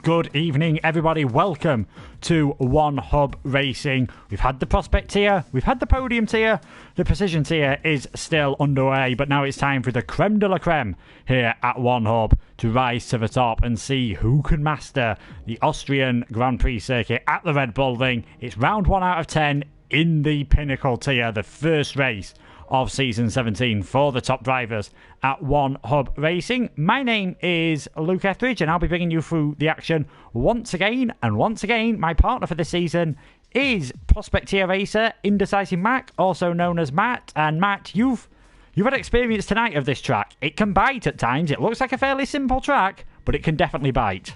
Good evening, everybody. Welcome to One Hub Racing. We've had the prospect tier, we've had the podium tier, the precision tier is still underway, but now it's time for the creme de la creme here at One Hub to rise to the top and see who can master the Austrian Grand Prix circuit at the Red Bull Ring. It's round 1 out of 10 in the Pinnacle tier, the first race of season 17 for the top drivers at One Hub Racing. My name is Luke Etheridge and I'll be bringing you through the action once again. And once again, my partner for this season is Prospect Tier Racer Indecisive Mac, also known as Matt. And Matt, you've had experience tonight of this track. It can bite at times. It looks like a fairly simple track, but it can definitely bite.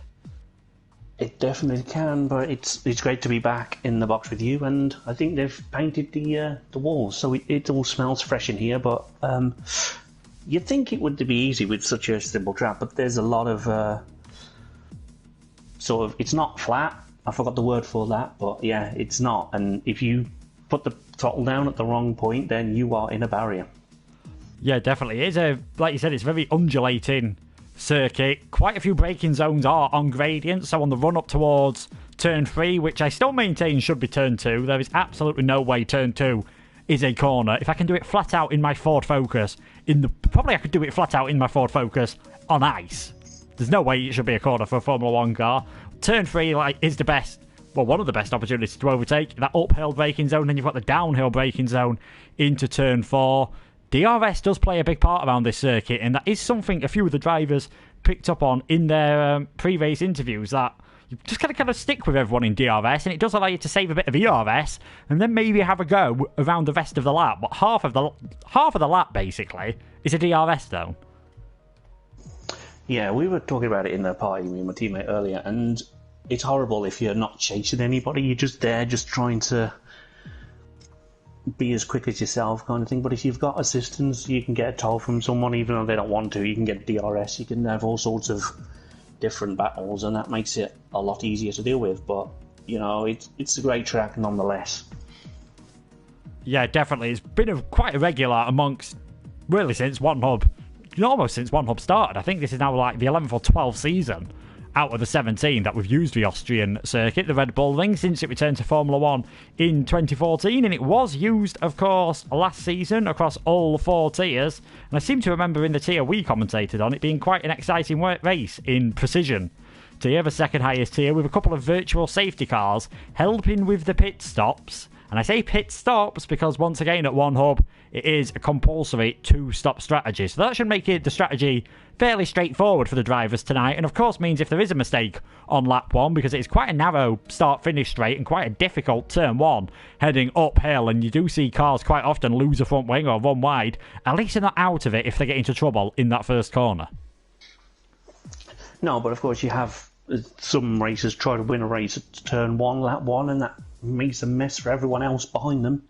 It definitely can, but it's great to be back in the box with you, and I think they've painted the walls, so it all smells fresh in here, but you'd think it would be easy with such a simple track, but there's a lot of it's not flat, I forgot the word for that, but yeah, it's not, and if you put the throttle down at the wrong point, then you are in a barrier. Yeah, definitely. It is like you said, it's very undulating circuit. Quite a few braking zones are on gradient, so on the run up towards turn 3, which I still maintain should be turn 2, there is absolutely no way turn 2 is a corner. If I can do it flat out in my Ford Focus, probably I could do it flat out in my Ford Focus on ice. There's no way it should be a corner for a Formula 1 car. Turn 3 is the best, well, one of the best opportunities to overtake that uphill braking zone. Then you've got the downhill braking zone into turn 4. DRS does play a big part around this circuit, and that is something a few of the drivers picked up on in their pre-race interviews, that you just kind of stick with everyone in DRS, and it does allow you to save a bit of ERS, and then maybe have a go around the rest of the lap. But half of the lap, basically, is a DRS zone. Yeah, we were talking about it in the party, me and my teammate, earlier, and it's horrible if you're not chasing anybody, you're just there, just trying to be as quick as yourself kind of thing, but if you've got assistance, you can get a toll from someone even though they don't want to. You can get DRS, you can have all sorts of different battles, and that makes it a lot easier to deal with, but you know, it's a great track nonetheless. Yeah, definitely. It's been quite a regular amongst really since One Hub, almost since One Hub started. I think this is now like the 11th or 12th season out of the 17 that we've used the Austrian circuit, the Red Bull Ring, since it returned to Formula 1 in 2014, and it was used, of course, last season across all 4 tiers, and I seem to remember in the tier we commentated on it being quite an exciting race in precision tier, the second highest tier, with a couple of virtual safety cars helping with the pit stops. And I say pit stops because, once again, at One Hub, it is a compulsory 2-stop strategy. So that should make the strategy fairly straightforward for the drivers tonight. And, of course, means if there is a mistake on lap 1, because it's quite a narrow start-finish straight and quite a difficult turn 1 heading uphill, and you do see cars quite often lose a front wing or run wide, at least they're not out of it if they get into trouble in that first corner. No, but, of course, you have some racers try to win a race at turn 1, lap 1, and that makes a mess for everyone else behind them,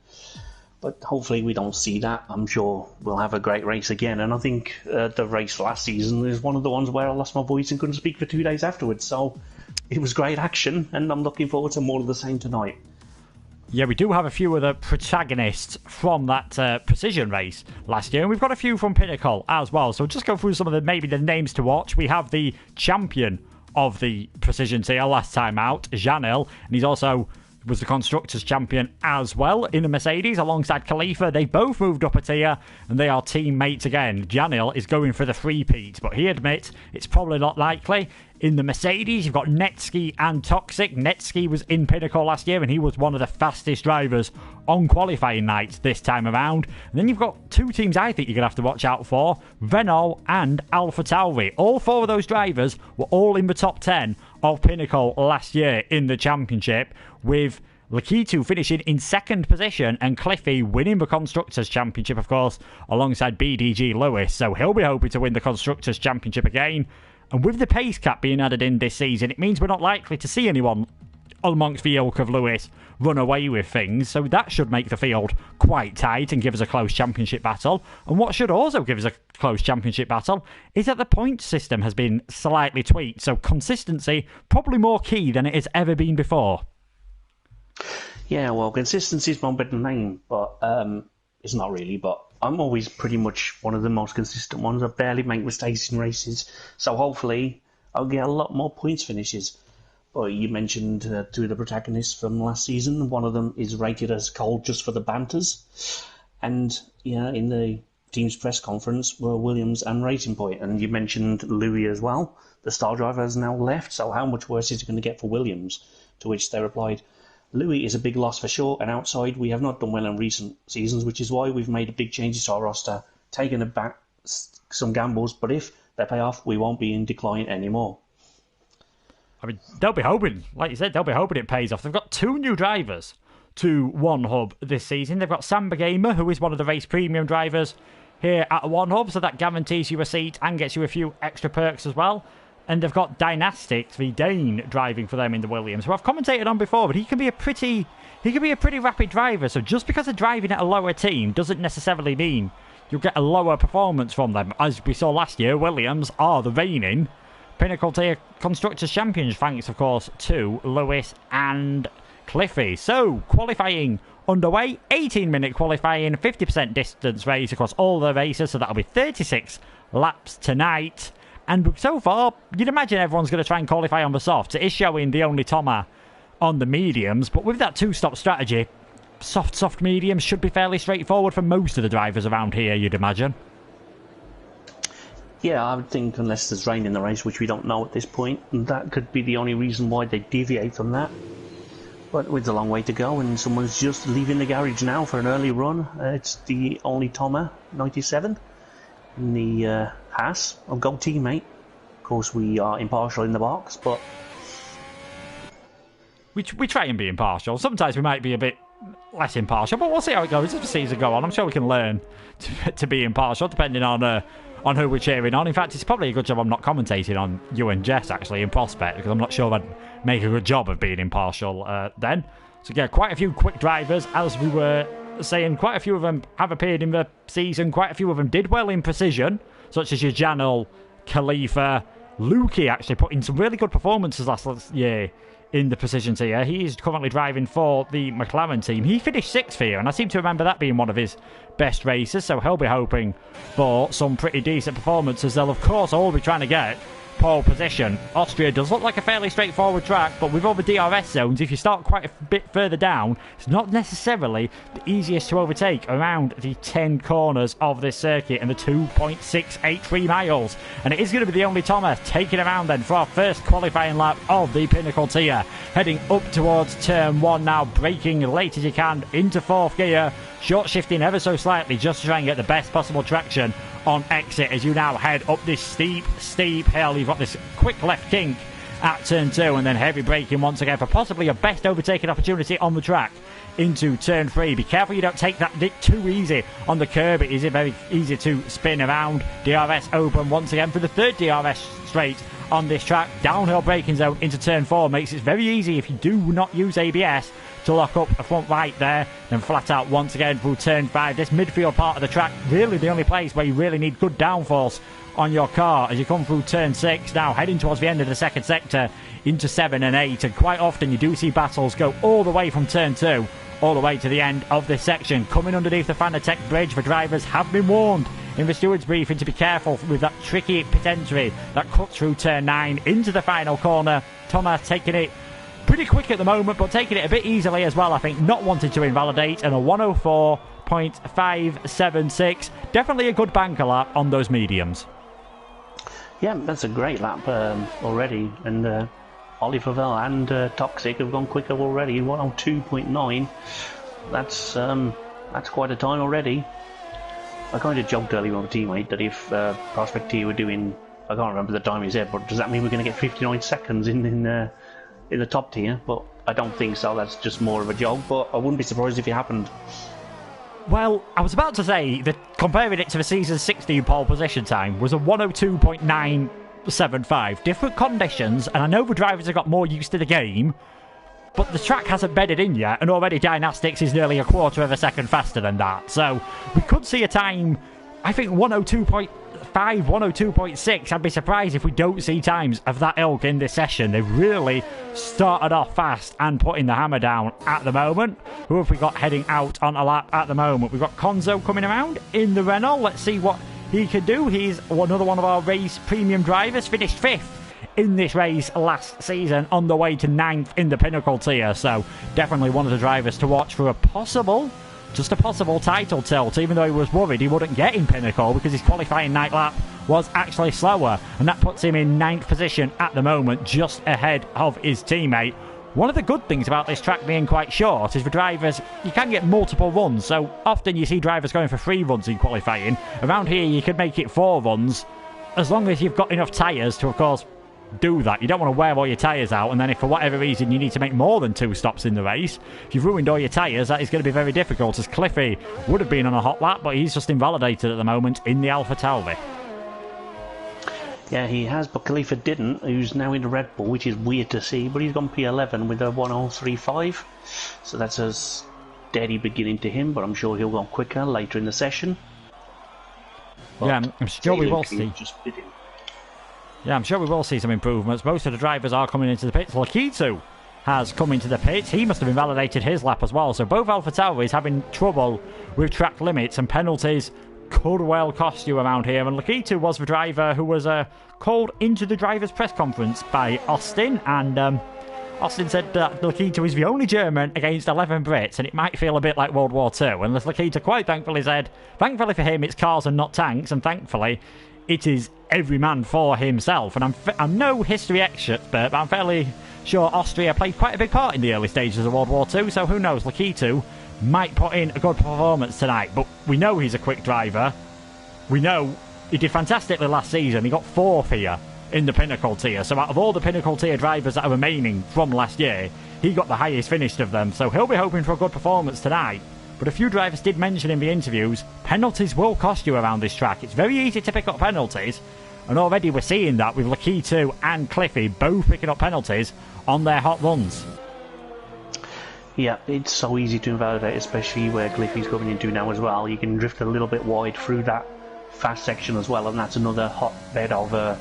but hopefully we don't see that. I'm sure we'll have a great race again, and I think the race last season is one of the ones where I lost my voice and couldn't speak for 2 days afterwards, so it was great action, and I'm looking forward to more of the same tonight. Yeah, we do have a few of the protagonists from that precision race last year, and we've got a few from Pinnacle as well, so just go through some of the names to watch. We have the champion of the precision tier last time out, Janil, and he's also was the Constructors' Champion as well in the Mercedes alongside Khalifa. They both moved up a tier and they are teammates again. Janil is going for the three-peat, but he admits it's probably not likely. In the Mercedes, you've got Netsky and Toxic. Netsky was in Pinnacle last year and he was one of the fastest drivers on qualifying nights this time around. And then you've got 2 teams I think you're going to have to watch out for, Renault and AlphaTauri. All 4 of those drivers were all in the top 10 of Pinnacle last year in the championship, with Lakitu finishing in 2nd position and Cliffy winning the Constructors' Championship, of course, alongside BDG Lewis. So he'll be hoping to win the Constructors' Championship again. And with the pace cap being added in this season, it means we're not likely to see anyone amongst the ilk of Lewis run away with things. So that should make the field quite tight and give us a close championship battle. And what should also give us a close championship battle is that the point system has been slightly tweaked. So consistency probably more key than it has ever been before. Yeah, well, consistency is my middle name, but it's not really, but I'm always pretty much one of the most consistent ones. I barely make mistakes in races, so hopefully I'll get a lot more points finishes. Well, you mentioned two of the protagonists from last season. One of them is rated as cold just for the banters. And, yeah, in the team's press conference were Williams and Racing Point. And you mentioned Louis as well. The star driver has now left, so how much worse is it going to get for Williams? To which they replied, Louis is a big loss for sure, and outside we have not done well in recent seasons, which is why we've made a big changes to our roster, taken back some gambles, but if they pay off, we won't be in decline anymore. I mean, they'll be hoping, like you said, they'll be hoping it pays off. They've got two new drivers to One Hub this season. They've got Samba Gamer, who is one of the race premium drivers here at One Hub, so that guarantees you a seat and gets you a few extra perks as well. And they've got Dynastics, the Dane, driving for them in the Williams, who I've commentated on before, but he can be a pretty rapid driver. So just because they're driving at a lower team doesn't necessarily mean you'll get a lower performance from them. As we saw last year, Williams are the reigning Pinnacle tier Constructors Champions, thanks of course to Lewis and Cliffy. So qualifying underway, 18-minute qualifying, 50% distance race across all the races, so that'll be 36 laps tonight. And so far, you'd imagine everyone's going to try and qualify on the softs. It is showing the only Toma on the mediums, but with that two-stop strategy, soft mediums should be fairly straightforward for most of the drivers around here, you'd imagine. Yeah, I would think unless there's rain in the race, which we don't know at this point, that could be the only reason why they deviate from that. But it's a long way to go, and someone's just leaving the garage now for an early run. It's the only Toma, 97, in the Haas. I'll go teammate. Of course, we are impartial in the box, but we try and be impartial. Sometimes we might be a bit less impartial, but we'll see how it goes as the season goes on. I'm sure we can learn to be impartial, depending on who we're cheering on. In fact, it's probably a good job I'm not commentating on you and Jess, actually, in Prospect, because I'm not sure I'd make a good job of being impartial then. So, yeah, quite a few quick drivers, as we were saying. Quite a few of them have appeared in the season. Quite a few of them did well in precision, such as your Janel, Khalifa. Lukey actually put in some really good performances last year in the precision tier. He's currently driving for the McLaren team. He finished 6th here, and I seem to remember that being one of his best races, so he'll be hoping for some pretty decent performances. They'll, of course, all be trying to get pole position. Austria does look like a fairly straightforward track, but with all the DRS zones, if you start quite a bit further down, it's not necessarily the easiest to overtake around the 10 corners of this circuit and the 2.683 miles. And it is going to be the only Thomas taking around then for our first qualifying lap of the Pinnacle tier. Heading up towards turn 1 now, braking late as you can into 4th gear, short shifting ever so slightly just to try and get the best possible traction on exit as you now head up this steep hill. You've got this quick left kink at turn 2 and then heavy braking once again for possibly your best overtaking opportunity on the track into turn 3. Be careful you don't take that dip too easy on the curb. It is very easy to spin around. DRS open once again for the third DRS straight on this track. Downhill braking zone into turn 4 makes it very easy if you do not use ABS to lock up a front right there, then flat out once again through turn 5. This midfield part of the track, really the only place where you really need good downforce on your car as you come through turn 6, now heading towards the end of the second sector into 7 and 8, and quite often you do see battles go all the way from turn 2 all the way to the end of this section. Coming underneath the Fanatec bridge, the drivers have been warned in the steward's briefing to be careful with that tricky pit entry that cuts through turn 9 into the final corner. Thomas taking it pretty quick at the moment, but taking it a bit easily as well, I think, not wanting to invalidate, and a 104.576. Definitely a good banker lap on those mediums. Yeah, that's a great lap already, and Oliver Vell and Toxic have gone quicker already. 102.9. That's quite a time already. I kind of joked earlier with my teammate that if Prospect T were doing, I can't remember the time he said, but does that mean we're going to get 59 seconds in the top tier? But I don't think so. That's just more of a joke, but I wouldn't be surprised if it happened. Well, I was about to say that comparing it to the season 16 pole position time was a 102.975. Different conditions, and I know the drivers have got more used to the game, but the track hasn't bedded in yet, and already Dynastics is nearly a quarter of a second faster than that. So we could see a time, I think 102.5, 102.6. I'd be surprised if we don't see times of that ilk in this session. They've really started off fast and putting the hammer down at the moment. Who have we got heading out on a lap at the moment? We've got Konzo coming around in the Renault. Let's see what he can do. He's another one of our race premium drivers. Finished 5th in this race last season on the way to 9th in the Pinnacle tier. So definitely one of the drivers to watch for just a possible title tilt, even though he was worried he wouldn't get in Pinnacle because his qualifying night lap was actually slower, and that puts him in 9th position at the moment, just ahead of his teammate. One of the good things about this track being quite short is for drivers, you can get multiple runs, so often you see drivers going for 3 runs in qualifying. Around here you could make it 4 runs, as long as you've got enough tyres to, of course, do that. You don't want to wear all your tyres out, and then if for whatever reason you need to make more than 2 stops in the race, if you've ruined all your tyres, that is going to be very difficult, as Cliffy would have been on a hot lap, but he's just invalidated at the moment in the Alpha Tauri. Yeah, he has, but Khalifa didn't, who's now in the Red Bull, which is weird to see, but he's gone P11 with a 1035, so that's a steady beginning to him, but I'm sure he'll go quicker later in the session. But yeah, I'm sure we will see. Yeah, I'm sure we will see some improvements. Most of the drivers are coming into the pits. Lakitu has come into the pits. He must have invalidated his lap as well, so both Alpha Tauris having trouble with track limits, and penalties could well cost you around here. And Lakitu was the driver who was called into the drivers' press conference by Austin, and Austin said that Lakitu is the only German against 11 Brits, and it might feel a bit like World War II. And Lakitu quite thankfully said, thankfully for him it's cars and not tanks, and thankfully it is every man for himself. And I'm no history expert, but I'm fairly sure Austria played quite a big part in the early stages of World War II, so who knows, Lakitu might put in a good performance tonight. But we know he's a quick driver. We know he did fantastically last season. He got 4th here in the Pinnacle tier. So out of all the Pinnacle tier drivers that are remaining from last year, he got the highest finished of them. So he'll be hoping for a good performance tonight. But a few drivers did mention in the interviews, penalties will cost you around this track. It's very easy to pick up penalties, and already we're seeing that with Lakitu and Cliffy both picking up penalties on their hot runs. Yeah, it's so easy to invalidate, especially where Cliffy's coming into now as well. You can drift a little bit wide through that fast section as well, and that's another hotbed of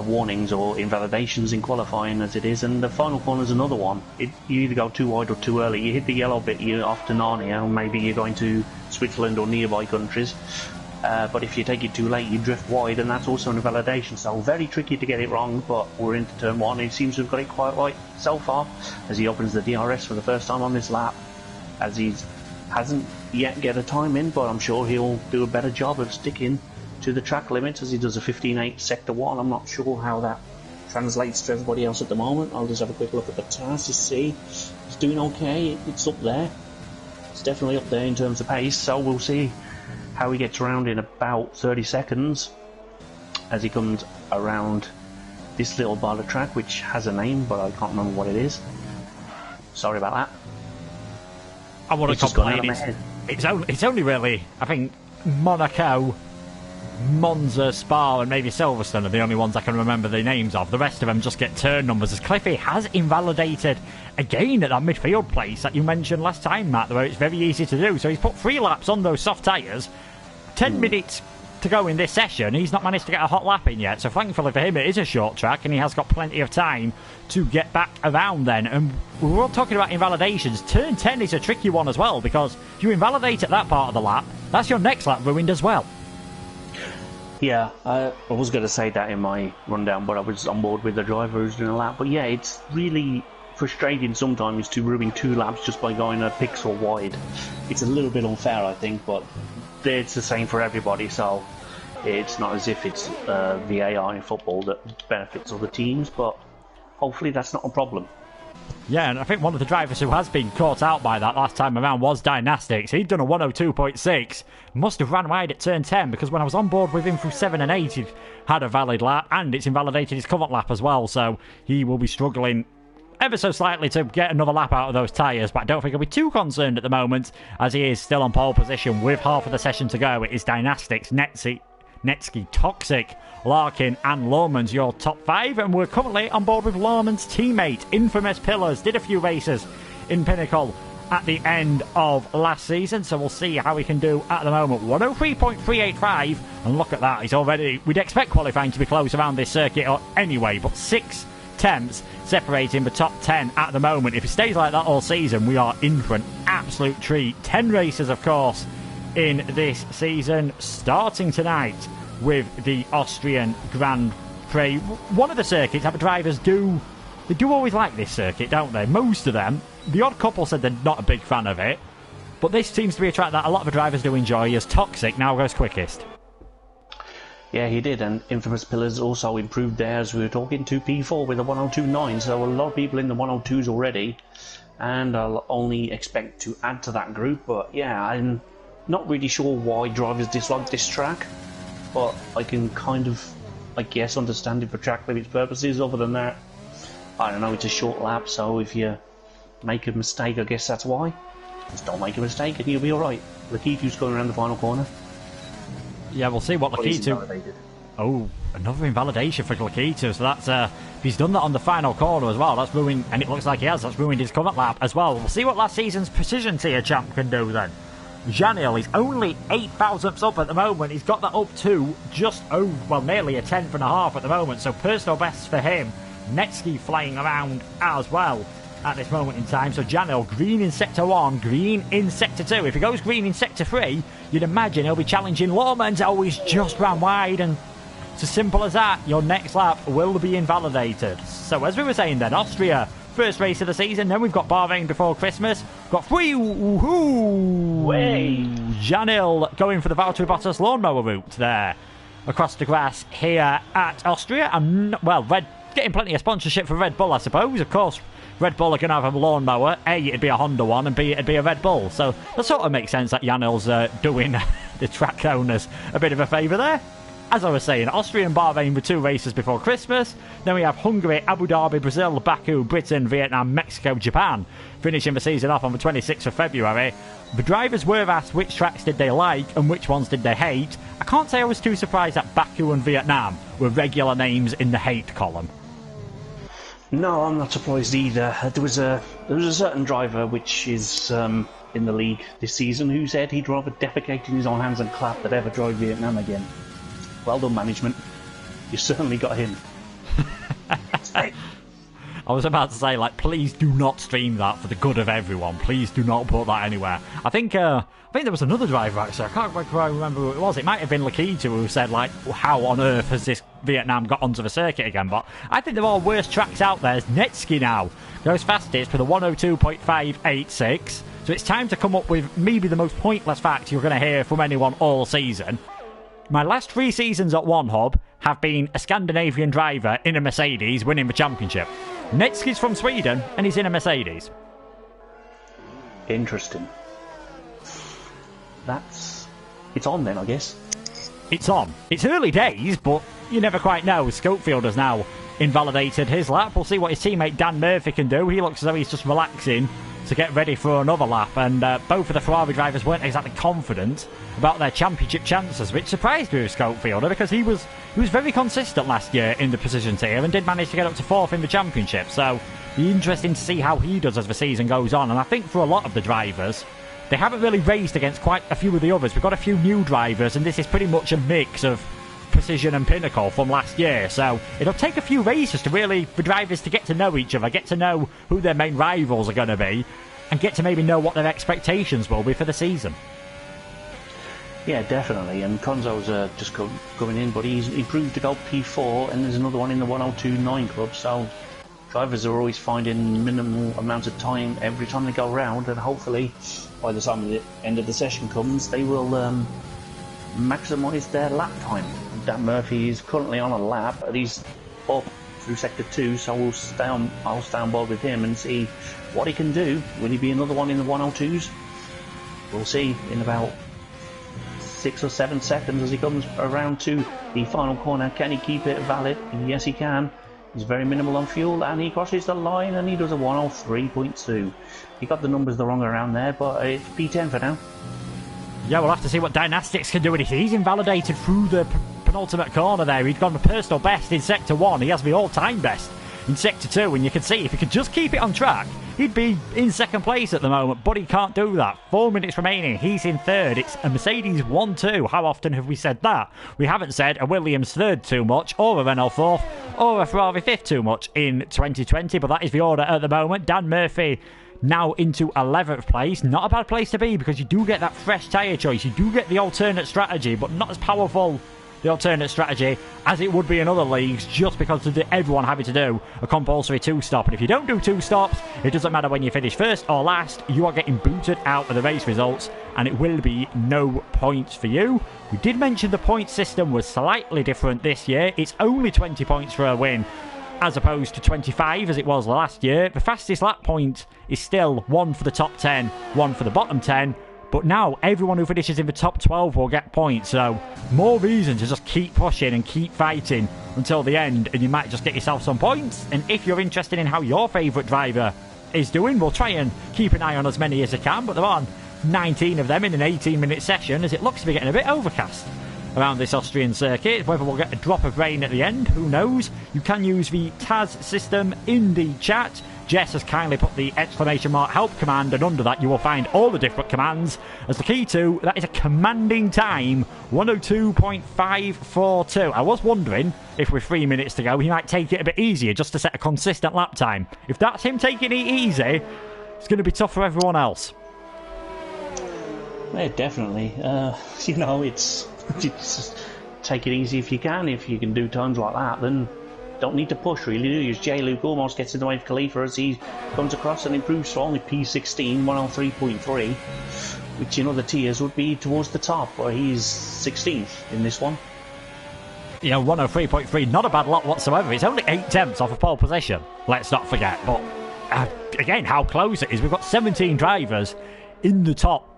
warnings or invalidations in qualifying as it is. And the final corner is another one. You either go too wide or too early. You hit the yellow bit, you're off to Narnia, or maybe you're going to Switzerland or nearby countries. But if you take it too late, you drift wide, and that's also an invalidation. So very tricky to get it wrong, but we're into turn 1. He seems to have got it quite right so far, as he opens the DRS for the first time on this lap, as he hasn't yet get a time in, but I'm sure he'll do a better job of sticking to the track limits, as he does a 15.8 sector 1. I'm not sure how that translates to everybody else at the moment. I'll just have a quick look at the task to see. He's doing okay, it's up there. It's definitely up there in terms of pace, so we'll see how he gets around in about 30 seconds as he comes around this little bar of track, which has a name, but I can't remember what it is. Sorry about that. I want to complain. It's only really, I think, Monaco, Monza, Spa, and maybe Silverstone are the only ones I can remember the names of. The rest of them just get turn numbers, as Cliffy has invalidated again at that midfield place that you mentioned last time, Matt, where it's very easy to do. So he's put 3 laps on those soft tyres, 10 minutes to go in this session. He's not managed to get a hot lap in yet, so thankfully for him it is a short track, and he has got plenty of time to get back around then. And we're all talking about invalidations. Turn 10 is a tricky one as well, because if you invalidate at that part of the lap, that's your next lap ruined as well. Yeah, I was going to say that in my rundown, but I was on board with the driver who's doing a lap. But yeah, it's really frustrating sometimes to ruin 2 laps just by going a pixel wide. It's a little bit unfair, I think, but it's the same for everybody, so it's not as if it's VAR in football that benefits other teams, but hopefully that's not a problem. Yeah, and I think one of the drivers who has been caught out by that last time around was Dynastics. He'd done a 102.6, must have ran wide at turn 10, because when I was on board with him through 7 and 8, he had a valid lap, and it's invalidated his current lap as well, so he will be struggling ever so slightly to get another lap out of those tyres, but I don't think he'll be too concerned at the moment, as he is still on pole position with half of the session to go. It is Dynastics, Netsky, Toxic, Larkin and Lohmann's your top 5, and we're currently on board with Lohmann's teammate, Infamous Pillars. Did a few races in Pinnacle at the end of last season, so we'll see how he can do at the moment. 103.385, and look at that, he's already, we'd expect qualifying to be close around this circuit anyway, but 6 temps separating the top 10 at the moment. If it stays like that all season, we are in for an absolute treat. 10 races, of course, in this season, starting tonight with the Austrian Grand Prix. One of the circuits that the drivers do... They do always like this circuit, don't they? Most of them. The odd couple said they're not a big fan of it. But this seems to be a track that a lot of the drivers do enjoy, as Toxic now goes quickest. Yeah, he did, and Infamous Pillars also improved theirs. We were talking to P4 with a 102.9, so a lot of people in the 102s already, and I'll only expect to add to that group. But yeah, I'm not really sure why drivers dislike this track, but I can kind of, I guess, understand it for track limits purposes. Other than that, I don't know, it's a short lap, so if you make a mistake, I guess that's why. Just don't make a mistake and you'll be alright. Lakitu's going around the final corner. Yeah, we'll see what Lakitu... Oh, another invalidation for Lakitu. So that's... he's done that on the final corner as well. That's ruined... And it looks like he has. That's ruined his current lap as well. We'll see what last season's precision tier champ can do then. Janil, he's only 8 thousandths up at the moment. He's got that up to just over... Well, nearly a 10th and a half at the moment. So personal best for him. Netsky flying around as well at this moment in time. So Janil, green in Sector 1, green in Sector 2. If he goes green in Sector 3, you'd imagine he'll be challenging Lawman's. Oh, he's just ran wide, and it's as simple as that. Your next lap will be invalidated. So as we were saying then, Austria, first race of the season. Then we've got Bahrain before Christmas. Got three. Janil going for the Valtteri Bottas lawnmower route there across the grass here at Austria. And, well, getting plenty of sponsorship for Red Bull, I suppose. Of course, Red Bull are going to have a lawnmower. A, it'd be a Honda one, and B, it'd be a Red Bull. So that sort of makes sense that Janil's doing the track owners a bit of a favour there. As I was saying, Austria and Bahrain were 2 races before Christmas. Then we have Hungary, Abu Dhabi, Brazil, Baku, Britain, Vietnam, Mexico, Japan, finishing the season off on the 26th of February. The drivers were asked which tracks did they like and which ones did they hate. I can't say I was too surprised that Baku and Vietnam were regular names in the hate column. No, I'm not surprised either. There was a certain driver which is in the league this season who said he'd rather defecate in his own hands and clap than ever drive Vietnam again. Well done, management. You certainly got him. I was about to say, like, please do not stream that for the good of everyone. Please do not put that anywhere. I think there was another driver, actually. I can't quite remember who it was. It might have been Lakitu who said, like, how on earth has this Vietnam got onto the circuit again? But I think there are worse tracks out there. Netsky now goes fastest for the 102.586. So it's time to come up with maybe the most pointless fact you're going to hear from anyone all season. My last 3 seasons at One Hub have been a Scandinavian driver in a Mercedes winning the championship. Netsky's from Sweden and he's in a Mercedes. Interesting. It's on then, I guess. It's on. It's early days, but you never quite know. Schofield has now invalidated his lap. We'll see what his teammate Dan Murphy can do. He looks as though he's just relaxing to get ready for another lap, and both of the Ferrari drivers weren't exactly confident about their championship chances, which surprised me with Schofielder because he was very consistent last year in the precision tier and did manage to get up to 4th in the championship. So it'll be interesting to see how he does as the season goes on. And I think for a lot of the drivers, they haven't really raced against quite a few of the others. We've got a few new drivers, and this is pretty much a mix of Precision and Pinnacle from last year. So it'll take a few races to really, for drivers to get to know each other, get to know who their main rivals are going to be, and get to maybe know what their expectations will be for the season. Yeah, definitely. And Konzo's just coming in, but he's improved to go P4, and there's another one in the 102.9 club. So drivers are always finding minimal amounts of time every time they go round, and hopefully by the time the end of the session comes, they will maximise their lap time. Dan Murphy is currently on a lap, and he's up through Sector 2, so I'll stay on board with him and see what he can do. Will he be another one in the 102s? We'll see in about 6 or 7 seconds as he comes around to the final corner. Can he keep it valid? Yes, he can. He's very minimal on fuel, and he crosses the line, and he does a 103.2. He got the numbers the wrong around there, but it's P10 for now. Yeah, we'll have to see what Dynastics can do with it. He's invalidated through the penultimate corner there. He'd gone the personal best in Sector 1. He has the all-time best in Sector 2, and you can see if he could just keep it on track, he'd be in 2nd place at the moment, but he can't do that. 4 minutes remaining. He's in 3rd. It's a Mercedes 1-2. How often have we said that? We haven't said a Williams 3rd too much, or a Renault 4th, or a Ferrari 5th too much in 2020, but that is the order at the moment. Dan Murphy now into 11th place. Not a bad place to be because you do get that fresh tyre choice. You do get the alternate strategy, but not as powerful the alternate strategy, as it would be in other leagues, just because of everyone having to do a compulsory 2-stop. And if you don't do 2 stops, it doesn't matter when you finish first or last, you are getting booted out of the race results, and it will be no points for you. We did mention the point system was slightly different this year. It's only 20 points for a win, as opposed to 25 as it was last year. The fastest lap point is still 1 for the top 10, 1 for the bottom 10. But now everyone who finishes in the top 12 will get points. So more reason to just keep pushing and keep fighting until the end, and you might just get yourself some points. And if you're interested in how your favourite driver is doing, we'll try and keep an eye on as many as I can. But there are 19 of them in an 18-minute session, as it looks to be getting a bit overcast around this Austrian circuit. Whether we'll get a drop of rain at the end, who knows. You can use the TAS system in the chat. Jess has kindly put the !help command, and under that you will find all the different commands. As the key to that is a commanding time, 102.542. I was wondering if with 3 minutes to go he might take it a bit easier just to set a consistent lap time. If that's him taking it easy, it's going to be tough for everyone else. Yeah, definitely. It's just take it easy if you can. If you can do times like that, then don't need to push, really, do you? J. Luke almost gets in the way of Khalifa as he comes across and improves for only P16, 103.3, which in other tiers would be towards the top, where he's 16th in this one. Yeah, 103.3, not a bad lot whatsoever. It's only 8 tenths off of pole position, let's not forget. But again, how close it is. We've got 17 drivers in the top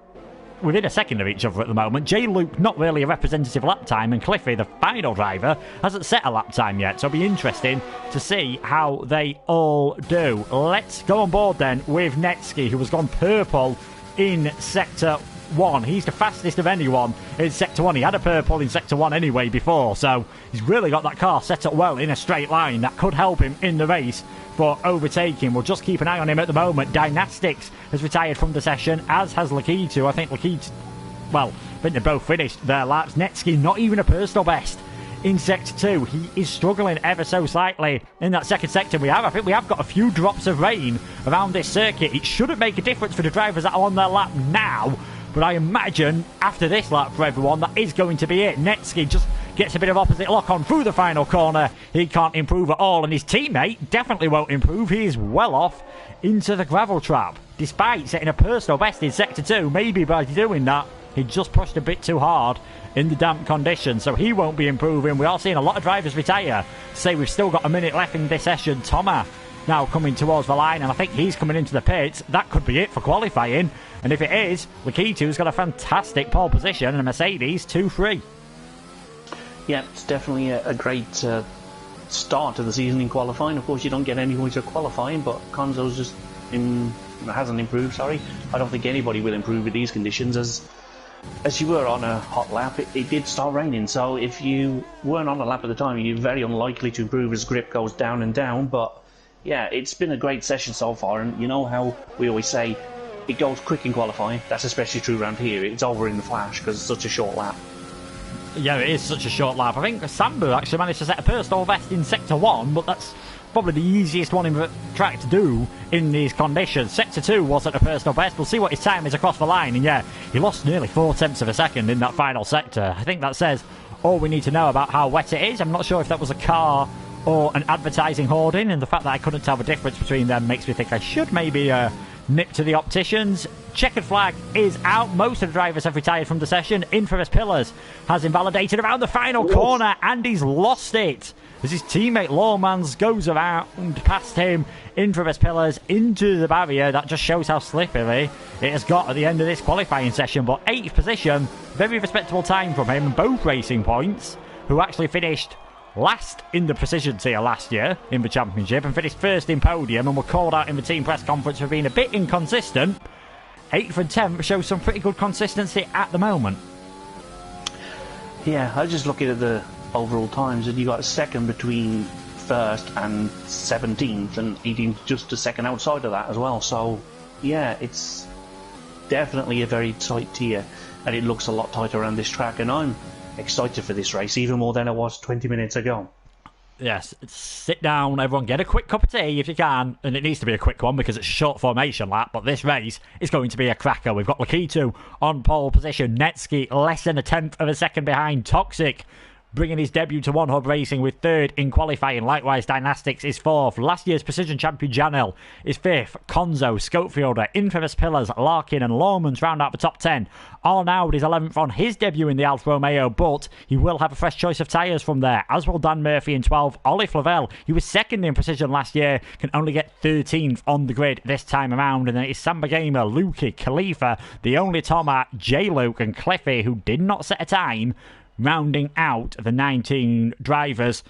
within a second of each other at the moment. J. Luke, not really a representative lap time, and Cliffy, the final driver, hasn't set a lap time yet, so it'll be interesting to see how they all do. Let's go on board then with Netsky, who has gone purple in Sector 1. He's the fastest of anyone in Sector 1. He had a purple in Sector 1 anyway before, so he's really got that car set up well in a straight line. That could help him in the race for overtaking. We'll just keep an eye on him at the moment. Dynastics has retired from the session, as has Lakitu. I think they both finished their laps. Netsky, not even a personal best in Sector 2. He is struggling ever so slightly in that second sector. I think we have got a few drops of rain around this circuit. It shouldn't make a difference for the drivers that are on their lap now, but I imagine after this lap for everyone, that is going to be it. Netsky just gets a bit of opposite lock on through the final corner. He can't improve at all, and his teammate definitely won't improve. He is well off into the gravel trap, despite setting a personal best in Sector 2. Maybe by doing that, he just pushed a bit too hard in the damp conditions, so he won't be improving. We are seeing a lot of drivers retire. Say we've still got a minute left in this session. Thomas now coming towards the line, and I think he's coming into the pits. That could be it for qualifying, and if it is, Lakitu's got a fantastic pole position and a Mercedes 2-3. Yeah, it's definitely a great start to the season in qualifying. Of course, you don't get any points for qualifying, but Konzo's just hasn't improved. Sorry, I don't think anybody will improve with these conditions. As you were on a hot lap, it did start raining. So if you weren't on a lap at the time, you're very unlikely to improve as grip goes down and down. But yeah, it's been a great session so far, and you know how we always say it goes quick in qualifying. That's especially true around here. It's over in the flash because it's such a short lap. Yeah, it is such a short lap. I think Sambu actually managed to set a personal best in Sector 1, but that's probably the easiest one in the track to do in these conditions. Sector 2 wasn't a personal best. We'll see what his time is across the line, and yeah, he lost nearly 4 tenths of a second in that final sector. I think that says all we need to know about how wet it is. I'm not sure if that was a car or an advertising hoarding, and the fact that I couldn't tell the difference between them makes me think I should maybe nip to the opticians. Checkered flag is out. Most of the drivers have retired from the session. Infamous Pillars has invalidated around the final corner, and he's lost it as his teammate Lawmans goes around past him. Infamous Pillars into the barrier. That just shows how slippery it has got at the end of this qualifying session. But 8th position, very respectable time from him, both racing points, who actually finished last in the precision tier last year in the championship and finished first in podium, and were called out in the team press conference for being a bit inconsistent. 8th and 10th show some pretty good consistency at the moment. Yeah, I was just looking at the overall times, and you got a second between first and 17th, and 18th just a second outside of that as well. So yeah, it's definitely a very tight tier, and it looks a lot tighter around this track, and I'm excited for this race even more than I was 20 minutes ago. Yes, sit down, everyone, get a quick cup of tea if you can, and it needs to be a quick one because it's a short formation lap, but this race is going to be a cracker. We've got Lakitu on pole position, Netsky less than a tenth of a second behind, Toxic bringing his debut to One Hub Racing with third in qualifying. Likewise, Dynastics is fourth. Last year's Precision champion Janel is fifth. Konzo, Scopefielder, Infamous Pillars, Larkin and Lawmans round out the top 10. Arnaud is 11th on his debut in the Alfa Romeo, but he will have a fresh choice of tyres from there, as will Dan Murphy in 12th. Ollie Flavel, he was second in Precision last year, can only get 13th on the grid this time around. And then it's Samba Gamer, Lukey, Khalifa, the only Tomat, J-Luke and Cliffy, who did not set a time, rounding out the 19 drivers.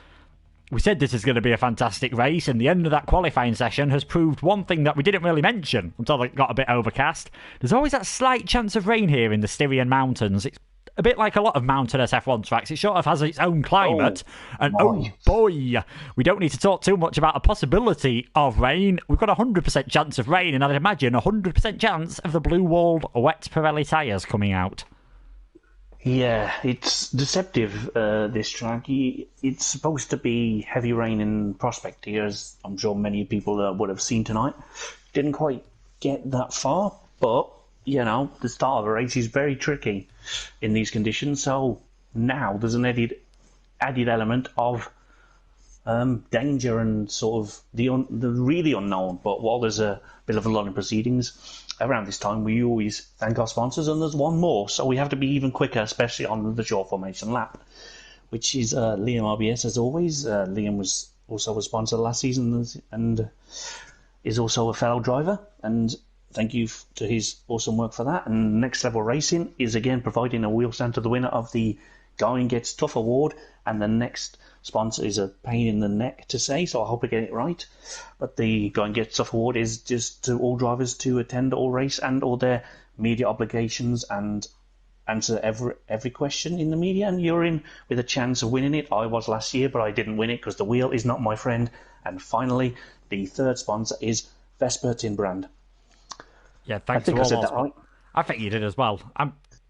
We said this is going to be a fantastic race, and the end of that qualifying session has proved one thing that we didn't really mention until it got a bit overcast. There's always that slight chance of rain here in the Styrian Mountains. It's a bit like a lot of mountainous F1 tracks. It sort of has its own climate. Oh boy, we don't need to talk too much about a possibility of rain. We've got a 100% chance of rain, and I'd imagine a 100% chance of the blue-walled wet Pirelli tyres coming out. Yeah, it's deceptive, this track. It's supposed to be heavy rain in prospect here, as I'm sure many people would have seen tonight. Didn't quite get that far, but, you know, the start of a race is very tricky in these conditions, so now there's an added element of danger and sort of the really unknown. But while there's a bit of a lot in proceedings, around this time we always thank our sponsors, and there's one more, so we have to be even quicker, especially on the short formation lap, which is Liam RBS as always. Liam was also a sponsor last season and is also a fellow driver, and thank you to his awesome work for that. And Next Level Racing is again providing a wheel stand to the winner of the Going Gets Tough award, and the next sponsor is a pain in the neck to say, so I hope I get it right. But the Going Gets Tough award is just to all drivers to attend all race and all their media obligations and answer every question in the media, and you're in with a chance of winning it. I was last year, but I didn't win it because the wheel is not my friend. And finally, the third sponsor is Vespertin brand. Yeah, thanks to all those. Right. I think you did as well.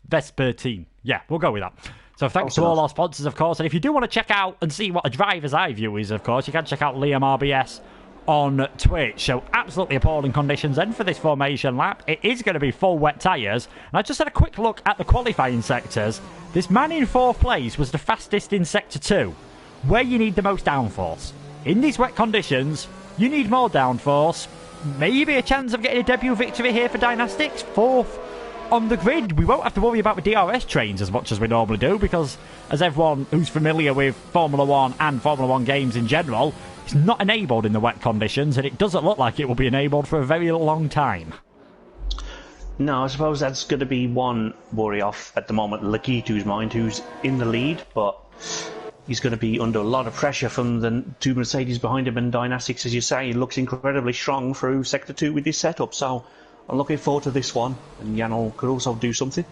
Vespertin. Yeah, we'll go with that. So thanks to all our sponsors, of course. And if you do want to check out and see what a driver's eye view is, of course, you can check out Liam RBS on Twitch. So absolutely appalling conditions then for this formation lap. It is going to be full wet tyres. And I just had a quick look at the qualifying sectors. This man in fourth place was the fastest in Sector 2, where you need the most downforce. In these wet conditions, you need more downforce. Maybe a chance of getting a debut victory here for Dynastics. Fourth on the grid. We won't have to worry about the DRS trains as much as we normally do, because as everyone who's familiar with Formula 1 and Formula 1 games in general, it's not enabled in the wet conditions, and it doesn't look like it will be enabled for a very long time. No, I suppose that's going to be one worry off at the moment Lakitu's mind, who's in the lead, but he's going to be under a lot of pressure from the two Mercedes behind him, and Dynastics, as you say, he looks incredibly strong through Sector 2 with this setup, so I'm looking forward to this one, and Janel could also do something.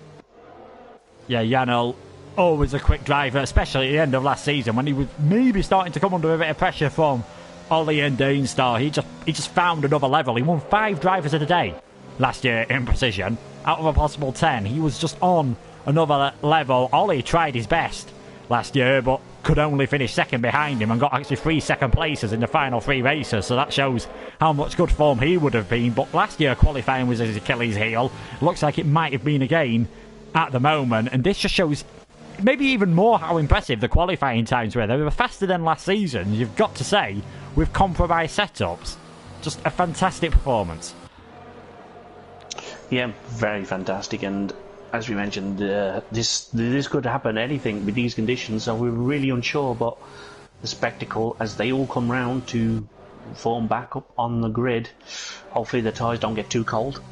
Yeah, Janel, always a quick driver, especially at the end of last season when he was maybe starting to come under a bit of pressure from Ollie and Deanstar. He just found another level. He won 5 drivers of the day last year in Precision out of a possible 10. He was just on another level. Ollie tried his best last year, but could only finish second behind him and got actually 3 second places in the final 3 races, so that shows how much good form he would have been. But last year qualifying was his Achilles heel. Looks like it might have been again at the moment, and this just shows maybe even more how impressive the qualifying times were. They were faster than last season, you've got to say, with compromised setups. Just a fantastic performance. Yeah, very fantastic, and as we mentioned, this could happen anything with these conditions, so we're really unsure, but the spectacle as they all come round to form back up on the grid, hopefully the tyres don't get too cold.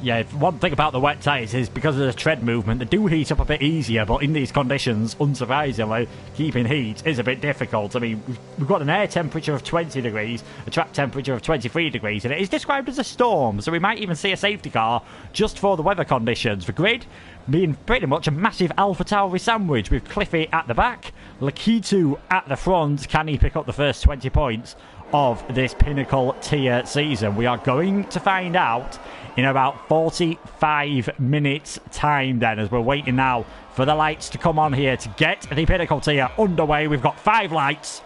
Yeah, one thing about the wet tyres is because of the tread movement, they do heat up a bit easier, but in these conditions, unsurprisingly, keeping heat is a bit difficult. I mean, we've got an air temperature of 20 degrees, a track temperature of 23 degrees, and it is described as a storm, so we might even see a safety car just for the weather conditions. The grid being pretty much a massive Alpha Tauri sandwich, with Cliffy at the back, Lakitu at the front. Can he pick up the first 20 points of this Pinnacle tier season? We are going to find out in about 45 minutes time then, as we're waiting now for the lights to come on here to get the Pinnacle tier underway. We've got 5 lights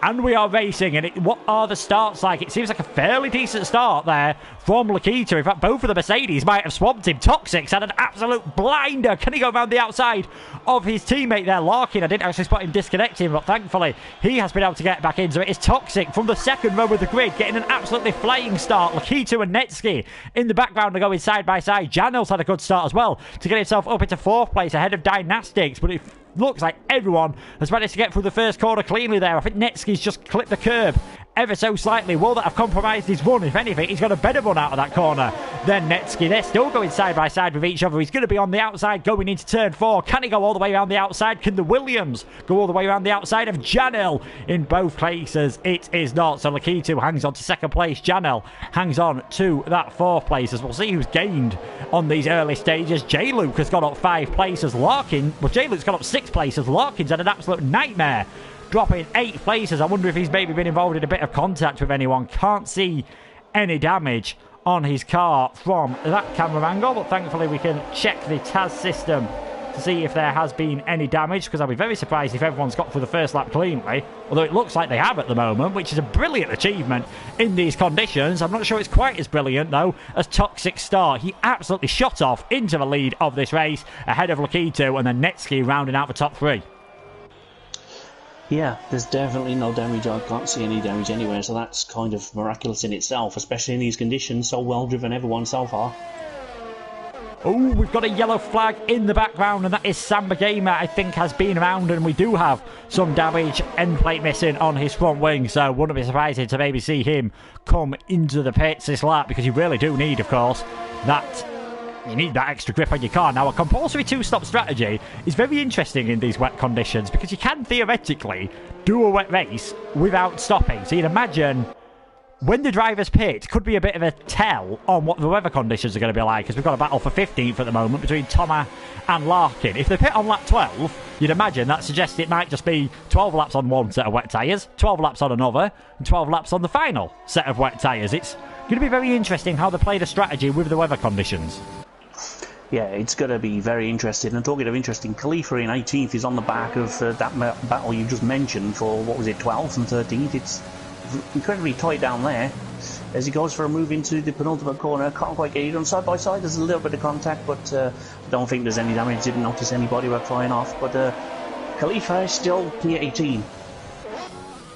And we are racing, and what are the starts like? It seems like a fairly decent start there from Lakita. In fact, both of the Mercedes might have swamped him. Toxic's had an absolute blinder. Can he go around the outside of his teammate there, Larkin? I didn't actually spot him disconnecting, but thankfully he has been able to get back in. So it is Toxic from the second row of the grid, getting an absolutely flying start. Lakita and Netsky in the background are going side by side. Janel's had a good start as well to get himself up into 4th place ahead of Dynastics, but it looks like everyone has managed to get through the first corner cleanly there. I think Netsky's just clipped the curb ever so slightly. Will that have compromised his run? If anything, he's got a better run out of that corner than Netsky. They're still going side by side with each other. He's going to be on the outside going into turn 4. Can he go all the way around the outside? Can the Williams go all the way around the outside of Janel? In both cases, it is not. So Lakitu hangs on to 2nd place. Janel hangs on to that 4th place. As we'll see who's gained on these early stages. J-Luke has got up 5 places. J-Luke's got up 6 places. Larkin's had an absolute nightmare, dropping 8 places. I wonder if he's maybe been involved in a bit of contact with anyone. Can't see any damage on his car from that camera angle, but thankfully we can check the TAS system to see if there has been any damage, because I'll be very surprised if everyone's got through the first lap cleanly, although it looks like they have at the moment, which is a brilliant achievement in these conditions. I'm not sure it's quite as brilliant though as Toxic Star. He absolutely shot off into the lead of this race ahead of Lakitu, and then Netsky rounding out the top 3. Yeah, there's definitely no damage. I can't see any damage anywhere, so that's kind of miraculous in itself, especially in these conditions. So well driven everyone so far. Oh, we've got a yellow flag in the background, and that is Samba Gamer, I think, has been around, and we do have some damage, end plate missing on his front wing, so wouldn't be surprising to maybe see him come into the pits this lap, because you really do need, of course, you need that extra grip on your car. Now, a compulsory 2-stop strategy is very interesting in these wet conditions, because you can theoretically do a wet race without stopping. So you'd imagine when the drivers pit, could be a bit of a tell on what the weather conditions are going to be like, because we've got a battle for 15th at the moment between Thomas and Larkin. If they pit on lap 12, you'd imagine that suggests it might just be 12 laps on one set of wet tyres, 12 laps on another, and 12 laps on the final set of wet tyres. It's going to be very interesting how they play the strategy with the weather conditions. Yeah, it's going to be very interesting. And talking of interesting, Khalifa in 18th is on the back of that battle you just mentioned for, what was it, 12th and 13th. It's incredibly tight down there as he goes for a move into the penultimate corner. Can't quite get it on side by side. There's a little bit of contact, but I don't think there's any damage. Didn't notice anybody were flying off, but Khalifa is still P18.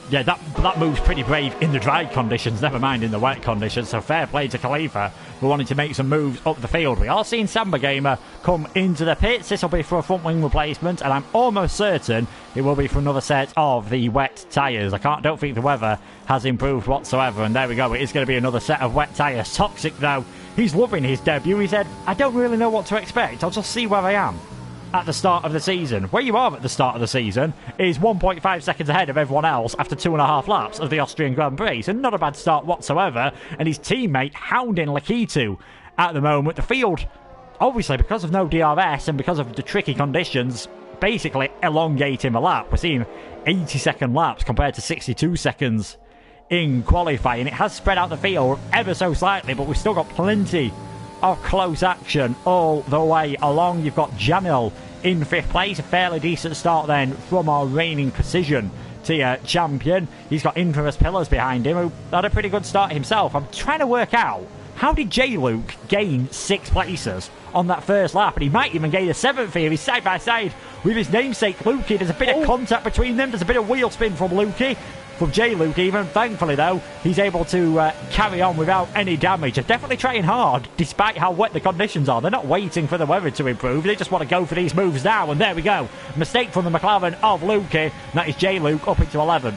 Yeah, that move's pretty brave in the dry conditions, never mind in the wet conditions, so fair play to Khalifa for wanting to make some moves up the field. We are seeing Samba Gamer come into the pits. This will be for a front wing replacement, and I'm almost certain it will be for another set of the wet tyres. Don't think the weather has improved whatsoever, and there we go, it is going to be another set of wet tyres. Toxic though, he's loving his debut. He said, I don't really know what to expect, I'll just see where I am at the start of the season. Where you are at the start of the season is 1.5 seconds ahead of everyone else after 2.5 laps of the Austrian Grand Prix, so not a bad start whatsoever, and his teammate hounding Lakitu at the moment. The field, obviously because of no DRS and because of the tricky conditions, basically elongating the lap. We're seeing 80-second laps compared to 62 seconds in qualifying. It has spread out the field ever so slightly, but we've still got plenty of close action all the way along. You've got Janil in 5th place, a fairly decent start then from our reigning precision tier champion. He's got Infamous Pillars behind him, who had a pretty good start himself. I'm trying to work out, how did J-Luke gain 6 places on that first lap? And he might even gain a 7th here. He's side by side with his namesake Lukey. There's a bit of contact between them. There's a bit of wheel spin from Lukey, from J-Luke even. Thankfully though, he's able to carry on without any damage. They're definitely trying hard despite how wet the conditions are. They're not waiting for the weather to improve, they just want to go for these moves now, and there we go, mistake from the McLaren of Lukey. That is J-Luke up into 11th.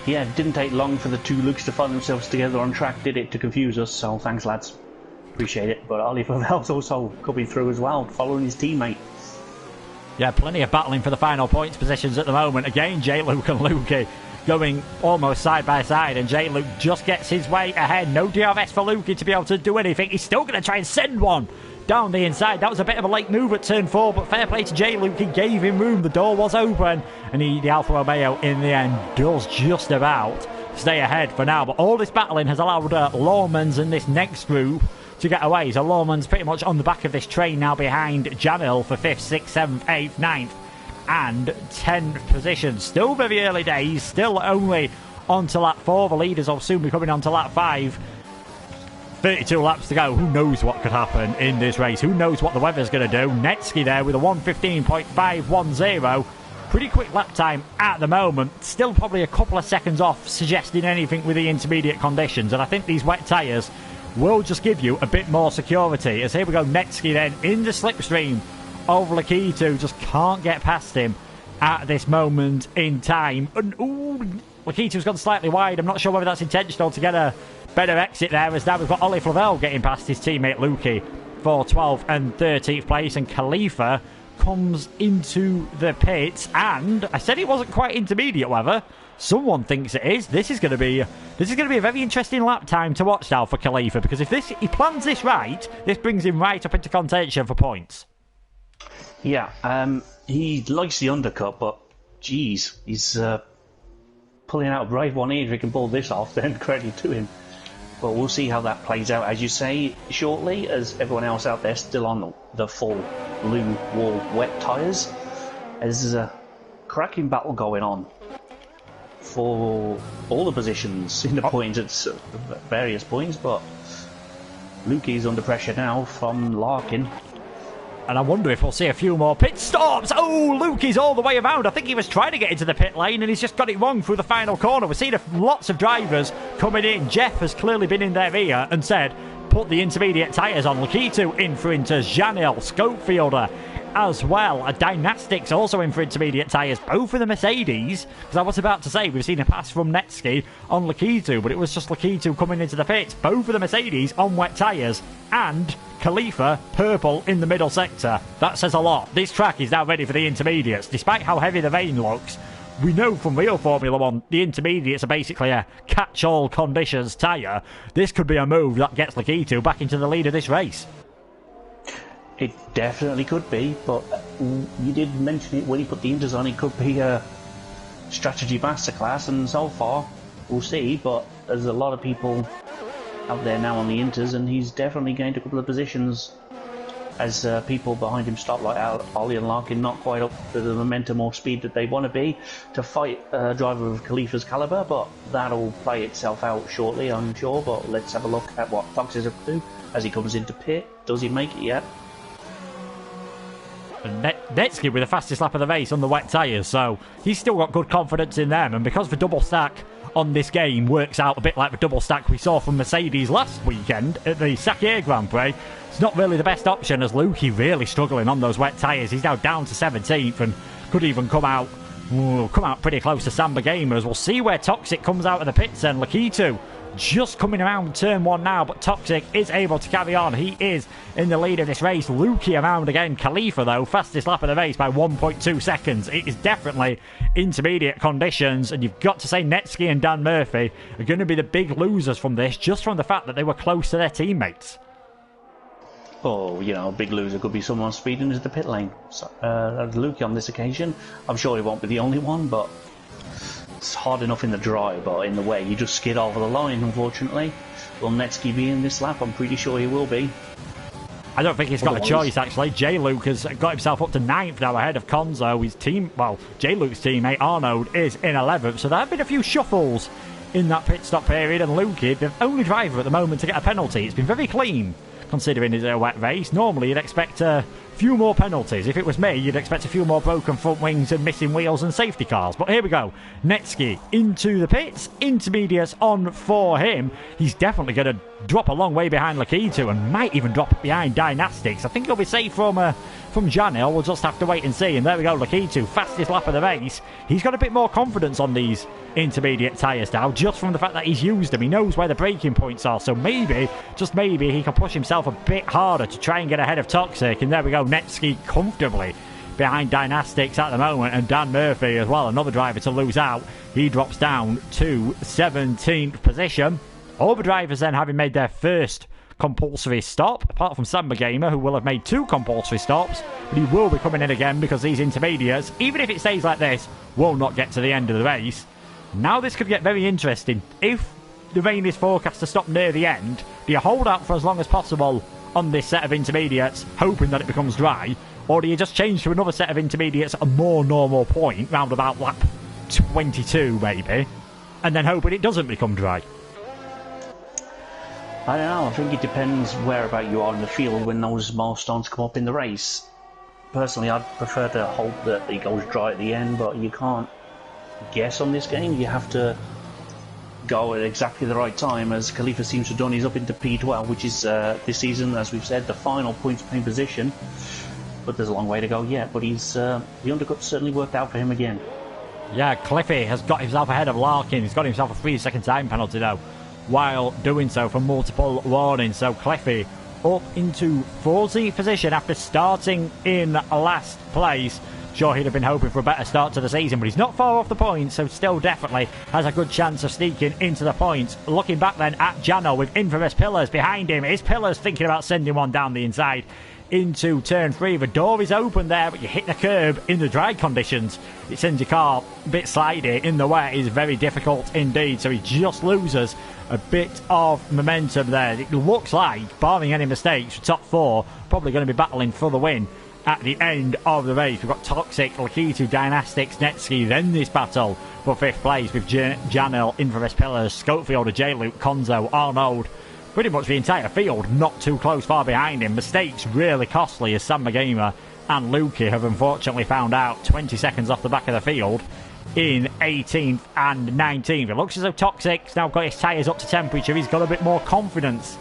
Yeah, it didn't take long for the two Lukes to find themselves together on track, did it, to confuse us, so thanks lads, appreciate it. But Ali Pavel's also coming through as well, following his teammate. Yeah, plenty of battling for the final points positions at the moment. Again, J-Luke and Lukey going almost side by side, and J-Luke just gets his way ahead. No DRS for Lukey to be able to do anything. He's still going to try and send one down the inside. That was a bit of a late move at turn 4, but fair play to J-Luke. He gave him room. The door was open, and the Alfa Romeo in the end does just about stay ahead for now. But all this battling has allowed Lawmans in this next group to get away. So Lawman's pretty much on the back of this train now behind Janil for 5th, 6th, 7th, 8th, 9th and 10th position. Still very early days, still only on to lap 4. The leaders will soon be coming on to lap 5. 32 laps to go. Who knows what could happen in this race? Who knows what the weather's going to do? Netsky there with a 1:15.510. Pretty quick lap time at the moment. Still probably a couple of seconds off suggesting anything with the intermediate conditions. And I think these wet tyres will just give you a bit more security. As here we go, Netsky then in the slipstream of Lakitu. Just can't get past him at this moment in time. And Lakitu's gone slightly wide. I'm not sure whether that's intentional to get a better exit there, as now we've got Ollie Flavel getting past his teammate Lukey for 12th and 13th place, and Khalifa comes into the pits. And I said it wasn't quite intermediate weather. Someone thinks it is. This is going to be a very interesting lap time to watch now for Khalifa, because if he plans this right, this brings him right up into contention for points. Yeah, he likes the undercut, but geez, he's pulling out a brave one here. If he can pull this off, then credit to him. But we'll see how that plays out, as you say, shortly, as everyone else out there still on the full blue wall wet tyres. There's a cracking battle going on for all the positions in the points at various points, but Lukey's under pressure now from Larkin. And I wonder if we'll see a few more pit stops. Oh, Lukey's all the way around. I think he was trying to get into the pit lane and he's just got it wrong through the final corner. We've seen lots of drivers coming in. Jeff has clearly been in their ear and said, put the intermediate tyres on. Lakitu in for into Janil, Scopefielder as well. A Dynastics also in for intermediate tyres, both for the Mercedes. Because I was about to say, we've seen a pass from Netsky on Lakitu, but it was just Lakitu coming into the pits. Both for the Mercedes on wet tyres, and Khalifa purple in the middle sector. That says a lot. This track is now ready for the intermediates. Despite how heavy the rain looks, we know from real Formula 1, the intermediates are basically a catch-all conditions tyre. This could be a move that gets Lakitu back into the lead of this race. It definitely could be, but you did mention it when you put the inters on. It could be a strategy masterclass, and so far, we'll see, but there's a lot of people out there now on the inters, and he's definitely gained a couple of positions as people behind him stop, like Ollie and Larkin, not quite up to the momentum or speed that they want to be to fight a driver of Khalifa's calibre, but that'll play itself out shortly, I'm sure. But let's have a look at what Fox is up to as he comes into pit. Does he make it yet? Netsky with the fastest lap of the race on the wet tyres, so he's still got good confidence in them. And because the double stack on this game works out a bit like the double stack we saw from Mercedes last weekend at the Sakhir Grand Prix, it's not really the best option, as Lukey really struggling on those wet tyres. He's now down to 17th and could even come out pretty close to Samba Gamers. We'll see where Toxic comes out of the pits then. Lakitu just coming around turn 1 now, but Toxic is able to carry on. He is in the lead of this race. Lukey around again. Khalifa, though, fastest lap of the race by 1.2 seconds. It is definitely intermediate conditions, and you've got to say Netsky and Dan Murphy are going to be the big losers from this, just from the fact that they were close to their teammates. Oh, you know, a big loser could be someone speeding into the pit lane. So, Lukey on this occasion, I'm sure he won't be the only one, but it's hard enough in the dry, but in the wet, you just skid over the line, unfortunately. Will Netsky be in this lap? I'm pretty sure he will be. I don't think he's got a choice, actually. J-Luke has got himself up to 9th now, ahead of Konzo. His team, well, J-Luke's teammate Arnold is in 11th, so there have been a few shuffles in that pit stop period, and Lukey, the only driver at the moment to get a penalty. It's been very clean, considering it's a wet race. Normally, you'd expect a few more penalties. If it was me, you'd expect a few more broken front wings and missing wheels and safety cars. But here we go. Netsky into the pits. Intermediates on for him. He's definitely going to drop a long way behind Lakitu and might even drop behind Dynastics. I think he'll be safe from Janil. We'll just have to wait and see. And there we go. Lakitu, fastest lap of the race. He's got a bit more confidence on these intermediate tyres now, just from the fact that he's used them. He knows where the braking points are, so maybe, just maybe, he can push himself a bit harder to try and get ahead of Toxic. And there we go, Netsky comfortably behind Dynastics at the moment, and Dan Murphy as well, another driver to lose out. He drops down to 17th position. All the drivers then having made their first compulsory stop, apart from Samba Gamer, who will have made 2 compulsory stops, but he will be coming in again because these intermediates, even if it stays like this, will not get to the end of the race. Now this could get very interesting. If the rain is forecast to stop near the end, do you hold out for as long as possible on this set of intermediates, hoping that it becomes dry, Or do you just change to another set of intermediates at a more normal point, round about lap 22 maybe, and then hoping it doesn't become dry? I don't know, I think it depends whereabout you are in the field when those milestones come up in the race. Personally, I'd prefer to hope that it goes dry at the end, but you can't guess on this game. You have to go at exactly the right time, as Khalifa seems to have done. He's up into P12, which is this season, as we've said, the final points playing position. But there's a long way to go yet, but the undercut certainly worked out for him again. Yeah, Cliffy has got himself ahead of Larkin. He's got himself a 3-second time penalty now, while doing so for multiple warnings. So Cliffy up into 14th position after starting in last place. Sure, he'd have been hoping for a better start to the season, but he's not far off the points, so still definitely has a good chance of sneaking into the points. Looking back then at Jano with infamous Pillars behind him. Is Pillars thinking about sending one down the inside into turn 3? The door is open there, but you hit the curb in the dry conditions. It sends your car a bit slidey. In the wet is very difficult indeed, so he just loses a bit of momentum there. It looks like, barring any mistakes, top 4 probably going to be battling for the win at the end of the race. We've got Toxic, Lakitu, Dynastics, Netsky, then this battle for 5th place with Janel, Infamous Pillars, Scopefield, J-Luke, Konzo, Arnold. Pretty much the entire field not too close far behind him. Mistakes really costly, as Sam Gamer and Lukey have unfortunately found out. 20 seconds off the back of the field in 18th and 19th. It looks as though Toxic's now got his tyres up to temperature. He's got a bit more confidence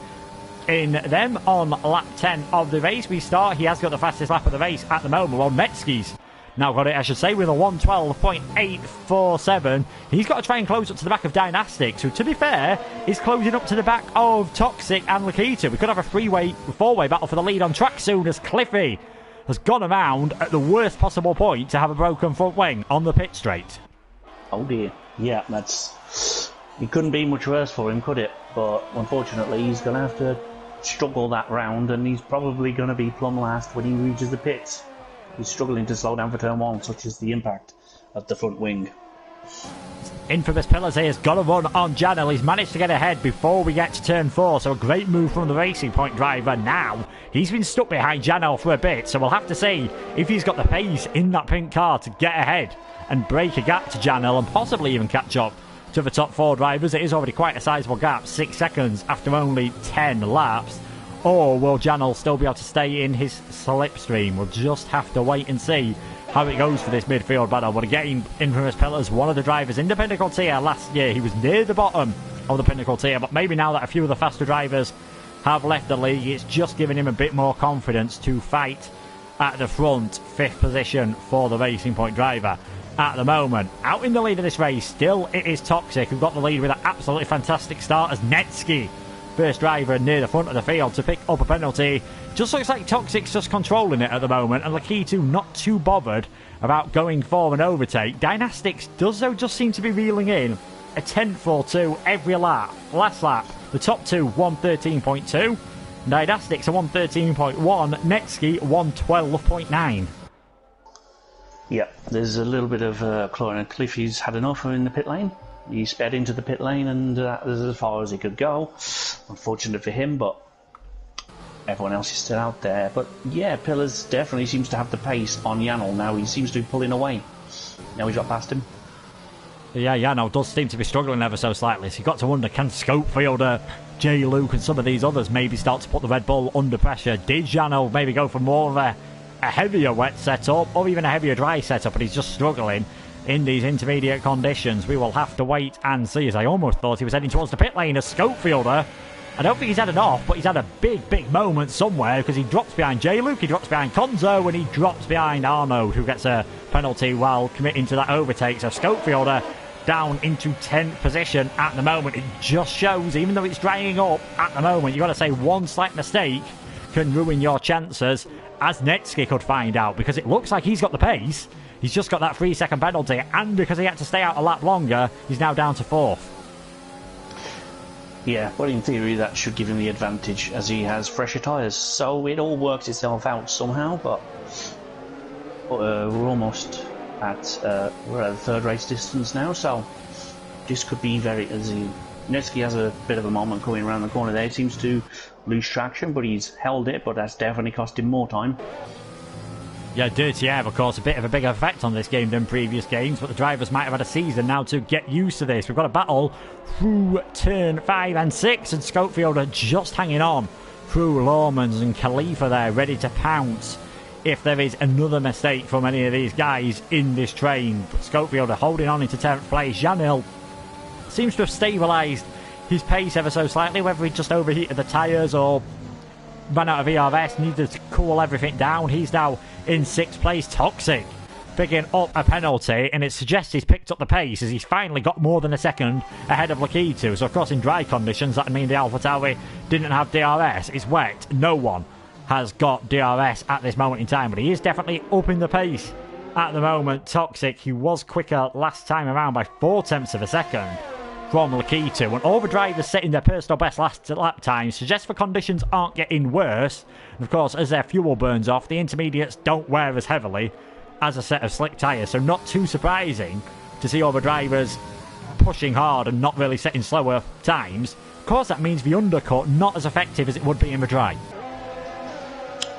in them on lap 10 of the race. We start, he has got the fastest lap of the race at the moment. Well, Netsky's now got it, I should say, with a 1:12.847. He's got to try and close up to the back of Dynastic, who, to be fair, is closing up to the back of Toxic and Lakitu. We could have a four-way battle for the lead on track soon, as Cliffy has gone around at the worst possible point to have a broken front wing on the pit straight. Oh dear. Yeah, it couldn't be much worse for him, could it? But unfortunately, he's going to have to struggle that round, and he's probably going to be plumb last when he reaches the pits. He's struggling to slow down for turn 1, such as the impact of the front wing. Infamous Pillars here has got a run on Janel. He's managed to get ahead before we get to turn 4, so a great move from the Racing Point driver. Now, he's been stuck behind Janel for a bit, so we'll have to see if he's got the pace in that pink car to get ahead and break a gap to Janel and possibly even catch up to the top 4 drivers. It is already quite a sizable gap, 6 seconds after only 10 laps. Or will Janel still be able to stay in his slipstream? We'll just have to wait and see how it goes for this midfield battle. But again, Infamous Pillars, one of the drivers in the Pinnacle tier last year. He was near the bottom of the Pinnacle tier, but maybe now that a few of the faster drivers have left the league, it's just giving him a bit more confidence to fight at the front. 5th position for the Racing Point driver at the moment. Out in the lead of this race, still it is Toxic, who got the lead with an absolutely fantastic start as Netsky, first driver near the front of the field to pick up a penalty. Just looks like Toxic's just controlling it at the moment, and Lakitu not too bothered about going for an overtake. Dynastics does, though, just seem to be reeling in a 10th or 2 every lap. Last lap, the top 2, 1:13.2. Dynastics, a 1:13.1. Netsky, 1:12.9. Yeah, there's a little bit of clawing, and Cliffy's had enough in the pit lane. He sped into the pit lane, and that was as far as he could go. Unfortunate for him, but everyone else is still out there. But yeah, Pillars definitely seems to have the pace on Janel now. He seems to be pulling away. Now he's got past him. Yeah, Janel does seem to be struggling ever so slightly. So you've got to wonder, can Scopefielder, J. Luke, and some of these others maybe start to put the Red Bull under pressure? Did Janel maybe go for more of a heavier wet setup, or even a heavier dry setup, but he's just struggling in these intermediate conditions? We will have to wait and see, as I almost thought he was heading towards the pit lane as Scopefielder. I don't think he's had an off, but he's had a big moment somewhere, because he drops behind J-Luke, he drops behind Konzo, and he drops behind Arnold, who gets a penalty while committing to that overtake. So Scopefielder down into 10th position at the moment. It just shows, even though it's drying up at the moment, you've got to say one slight mistake can ruin your chances, as Netsky could find out, because it looks like he's got the pace. He's just got that 3-second penalty, and because he had to stay out a lap longer, he's now down to 4th. Yeah, but in theory that should give him the advantage, as he has fresher tyres. So it all works itself out somehow, but we're almost at we're at the 3rd race distance now, so this could be very easy. Netsky has a bit of a moment coming around the corner there. He seems to lose traction, but he's held it, but that's definitely cost him more time. Yeah, dirty air, of course, a bit of a bigger effect on this game than previous games, but the drivers might have had a season now to get used to this. We've got a battle through turn 5 and 6, and Schofield are just hanging on through Lawmans and Khalifa there, ready to pounce if there is another mistake from any of these guys in this train. But Schofield are holding on into 10th place. Janil seems to have stabilised his pace ever so slightly, whether he just overheated the tyres or ran out of ERS, needed to cool everything down. He's now in 6th place. Toxic picking up a penalty, and it suggests he's picked up the pace as he's finally got more than a second ahead of Lakitu. So of course in dry conditions that would mean the AlphaTauri didn't have DRS. It's wet. No one has got DRS at this moment in time, but he is definitely upping the pace at the moment. Toxic, who was quicker last time around by 0.4 of a second from Lakitu, and all the drivers setting their personal best last lap times suggests the conditions aren't getting worse. And of course, as their fuel burns off, the intermediates don't wear as heavily as a set of slick tyres, so not too surprising to see all the drivers pushing hard and not really setting slower times. Of course, that means the undercut not as effective as it would be in the dry.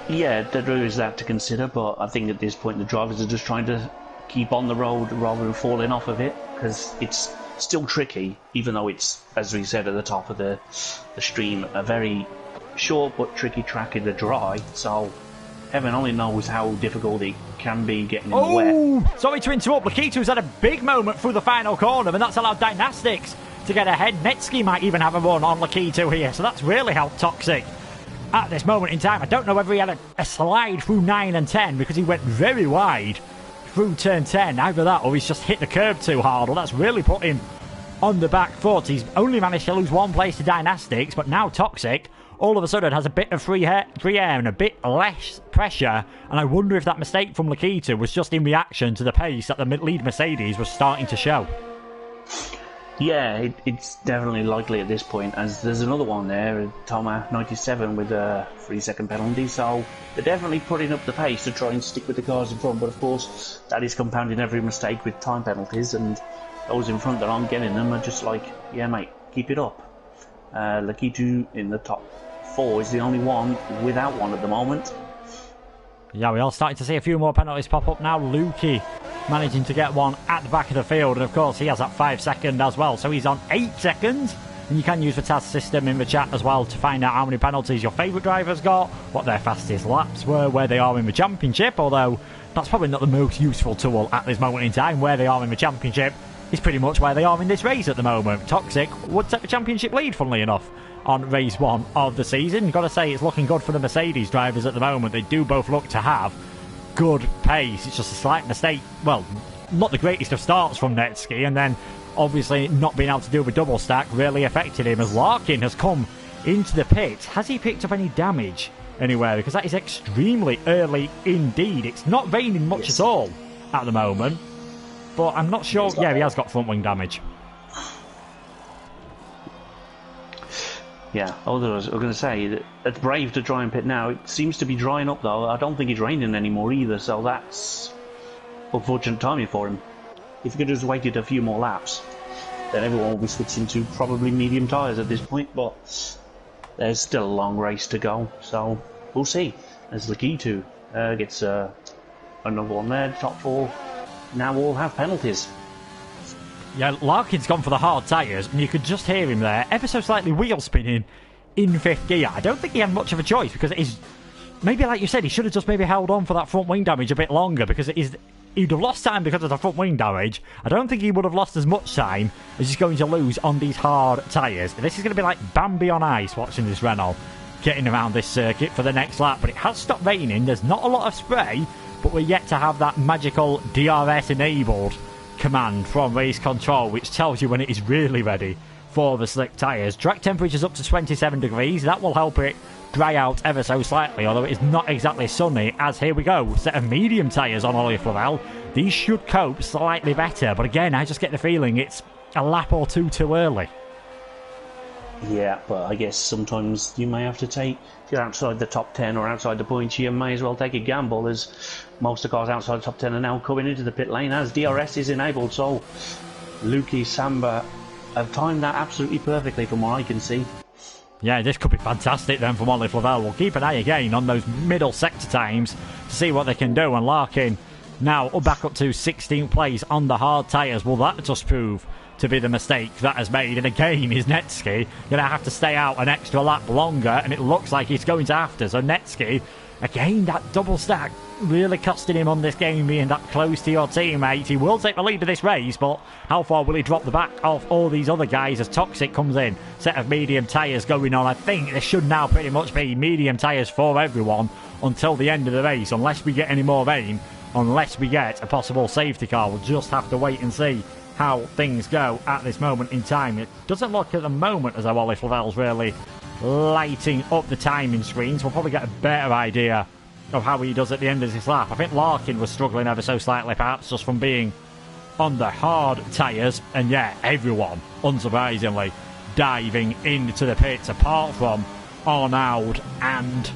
Yeah, there is that to consider, but I think at this point the drivers are just trying to keep on the road rather than falling off of it, because it's still tricky, even though it's, as we said at the top of the stream, a very short but tricky track in the dry, so heaven only knows how difficult it can be getting in the wet. Sorry to interrupt, Lakitu's had a big moment through the final corner, and that's allowed Dynastics to get ahead. Netsky might even have a run on Lakitu here, so that's really helped Toxic at this moment in time. I don't know whether he had a slide through 9 and 10, because he went very wide through turn 10. Either that or he's just hit the curb too hard. Well, that's really put him on the back foot. He's only managed to lose 1 place to Dynastics, but now Toxic all of a sudden has a bit of free air and a bit less pressure, and I wonder if that mistake from Lakitu was just in reaction to the pace that the lead Mercedes was starting to show. Yeah, it's definitely likely at this point, as there's another one there, Toma 97 with a 3-second penalty, so they're definitely putting up the pace to try and stick with the cars in front, but of course that is compounding every mistake with time penalties, and those in front that aren't getting them are just like, yeah mate, keep it up. Lakitu in the top 4 is the only one without one at the moment. Yeah, we're all starting to see a few more penalties pop up now. Lukey managing to get one at the back of the field, and of course he has that 5 second as well, so he's on 8 seconds. And you can use the task system in the chat as well to find out how many penalties your favourite drivers got, what their fastest laps were, where they are in the championship, although that's probably not the most useful tool at this moment in time. Where they are in the championship is pretty much where they are in this race at the moment. Toxic would take the championship lead, funnily enough, on race 1 of the season. You've got to say it's looking good for the Mercedes drivers at the moment. They do both look to have good pace. It's just a slight mistake, well, not the greatest of starts from Netsky, and then obviously not being able to do the double stack really affected him, as Larkin has come into the pit. Has he picked up any damage anywhere? Because that is extremely early indeed. It's not raining much at all at the moment, but I'm not sure. Yeah, he has got front wing damage. Yeah, although I was going to say that it's brave to try and pit now. It seems to be drying up though. I don't think it's raining anymore either, so that's unfortunate timing for him. If he could have just waited a few more laps, then everyone will be switching to probably medium tyres at this point, but there's still a long race to go, so we'll see. As Lakitu gets another one there, top 4 now all have penalties. Yeah, Larkin's gone for the hard tyres, and you could just hear him there, ever so slightly wheel spinning in 5th gear. I don't think he had much of a choice, because it is, maybe like you said, he should have just maybe held on for that front wing damage a bit longer, because it is, he'd have lost time because of the front wing damage. I don't think he would have lost as much time as he's going to lose on these hard tyres. This is going to be like Bambi on ice watching this Renault getting around this circuit for the next lap, but it has stopped raining. There's not a lot of spray, but we're yet to have that magical DRS enabled command from race control, which tells you when it is really ready for the slick tyres. Track temperature's up to 27 degrees. That will help it dry out ever so slightly, although it is not exactly sunny, as here we go, set of medium tyres on Ollie Flavel. These should cope slightly better, but again, I just get the feeling it's a lap or two too early. Yeah, but I guess sometimes you may have to take, if you're outside the top 10 or outside the points, you may as well take a gamble, as most of the cars outside the top 10 are now coming into the pit lane as DRS is enabled, so Luki Samba have timed that absolutely perfectly from what I can see. Yeah, this could be fantastic then from Olive Lavelle. We'll keep an eye again on those middle sector times to see what they can do. And Larkin now back up to 16th place on the hard tyres. Will that just prove to be the mistake that has made? And again, is Netsky going to have to stay out an extra lap longer? And it looks like he's going to have to. So Netsky, again, that double stack really costing him on this game, being that close to your teammate. He will take the lead of this race, but how far will he drop the back of all these other guys as Toxic comes in? Set of medium tyres going on. I think there should now pretty much be medium tyres for everyone until the end of the race, unless we get any more rain, unless we get a possible safety car. We'll just have to wait and see how things go at this moment in time. It doesn't look at the moment as though Olive Lavelle's really lighting up the timing screens. We'll probably get a better idea of how he does at the end of this lap. I think Larkin was struggling ever so slightly, perhaps just from being on the hard tyres. And yeah, everyone, unsurprisingly, diving into the pits, apart from Arnaud and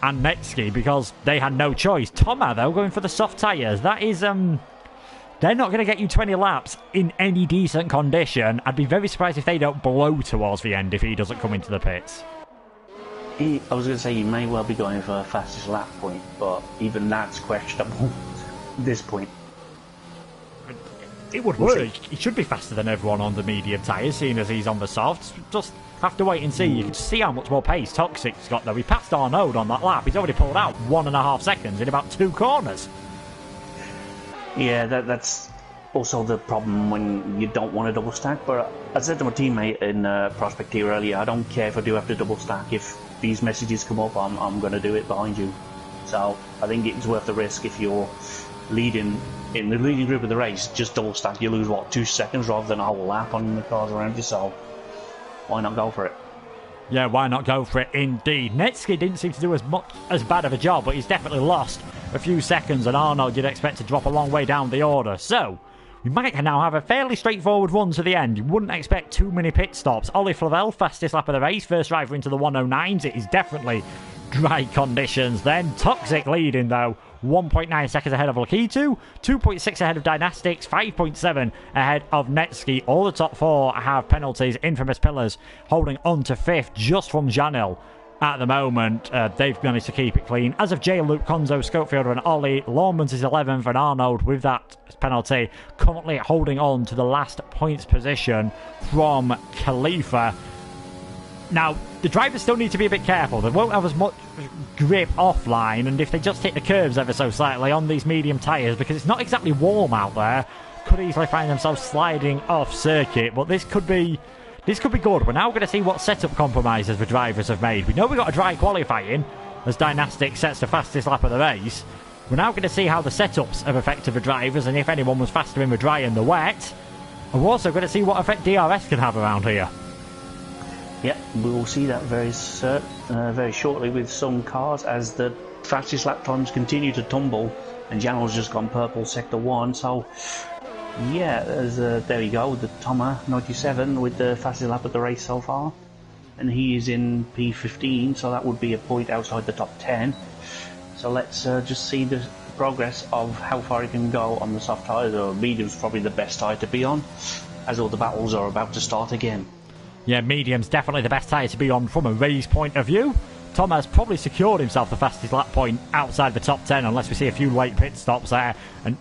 Netsky, because they had no choice. Thomas, though, going for the soft tyres. That is, they're not going to get you 20 laps in any decent condition. I'd be very surprised if they don't blow towards the end if he doesn't come into the pits. I was going to say, he may well be going for a fastest lap point, but even that's questionable at this point. It would work. He should be faster than everyone on the medium tyres, seeing as he's on the softs. Just have to wait and see. You can see how much more pace Toxic's got, though. He passed Arnaud on that lap. He's already pulled out 1.5 seconds in about 2 corners. Yeah, that's also the problem when you don't want to double stack. But I said to my teammate in Prospect here earlier, I don't care if I do have to double stack. If these messages come up, I'm going to do it behind you. So I think it's worth the risk. If you're leading in the leading group of the race, just double stack. You lose, what, 2 seconds rather than a whole lap on the cars around you. So why not go for it? Yeah, why not go for it indeed. Netsky didn't seem to do as bad of a job, but he's definitely lost a few seconds, and Arnaud you'd expect to drop a long way down the order. So we might now have a fairly straightforward run to the end. You wouldn't expect too many pit stops. Olive Lavelle, fastest lap of the race, first driver into the 109s. It is definitely dry conditions then. Toxic leading though, 1.9 seconds ahead of Lakitu, 2.6 ahead of Dynastics, 5.7 ahead of Netsky. All the top 4 have penalties. Infamous Pillars holding on to 5th just from Janil. At the moment, they've managed to keep it clean. As of Jay, Luke, Konzo, Scopefielder and Ollie, Lawmans is 11th, and Arnaud with that penalty currently holding on to the last points position from Khalifa. Now, the drivers still need to be a bit careful. They won't have as much grip offline, and if they just hit the curves ever so slightly on these medium tyres, because it's not exactly warm out there, could easily find themselves sliding off circuit. But this could be good. We're now going to see what setup compromises the drivers have made. We know we've got a dry qualifying as Dynastic sets the fastest lap of the race. We're now going to see how the setups have affected the drivers and if anyone was faster in the dry and the wet. And we're also going to see what effect DRS can have around here. Yeah, we'll see that very shortly with some cars as the fastest lap times continue to tumble, and Janel's just gone purple sector 1. So yeah, there we go, the Thomas 97 with the fastest lap of the race so far, and he is in P15, so that would be a point outside the top 10. So let's just see the progress of how far he can go on the soft tyres. Or medium's probably the best tyre to be on, as all the battles are about to start again. Yeah, medium's definitely the best tyre to be on from a race point of view. Tom has probably secured himself the fastest lap point outside the top 10, unless we see a few late pit stops there. And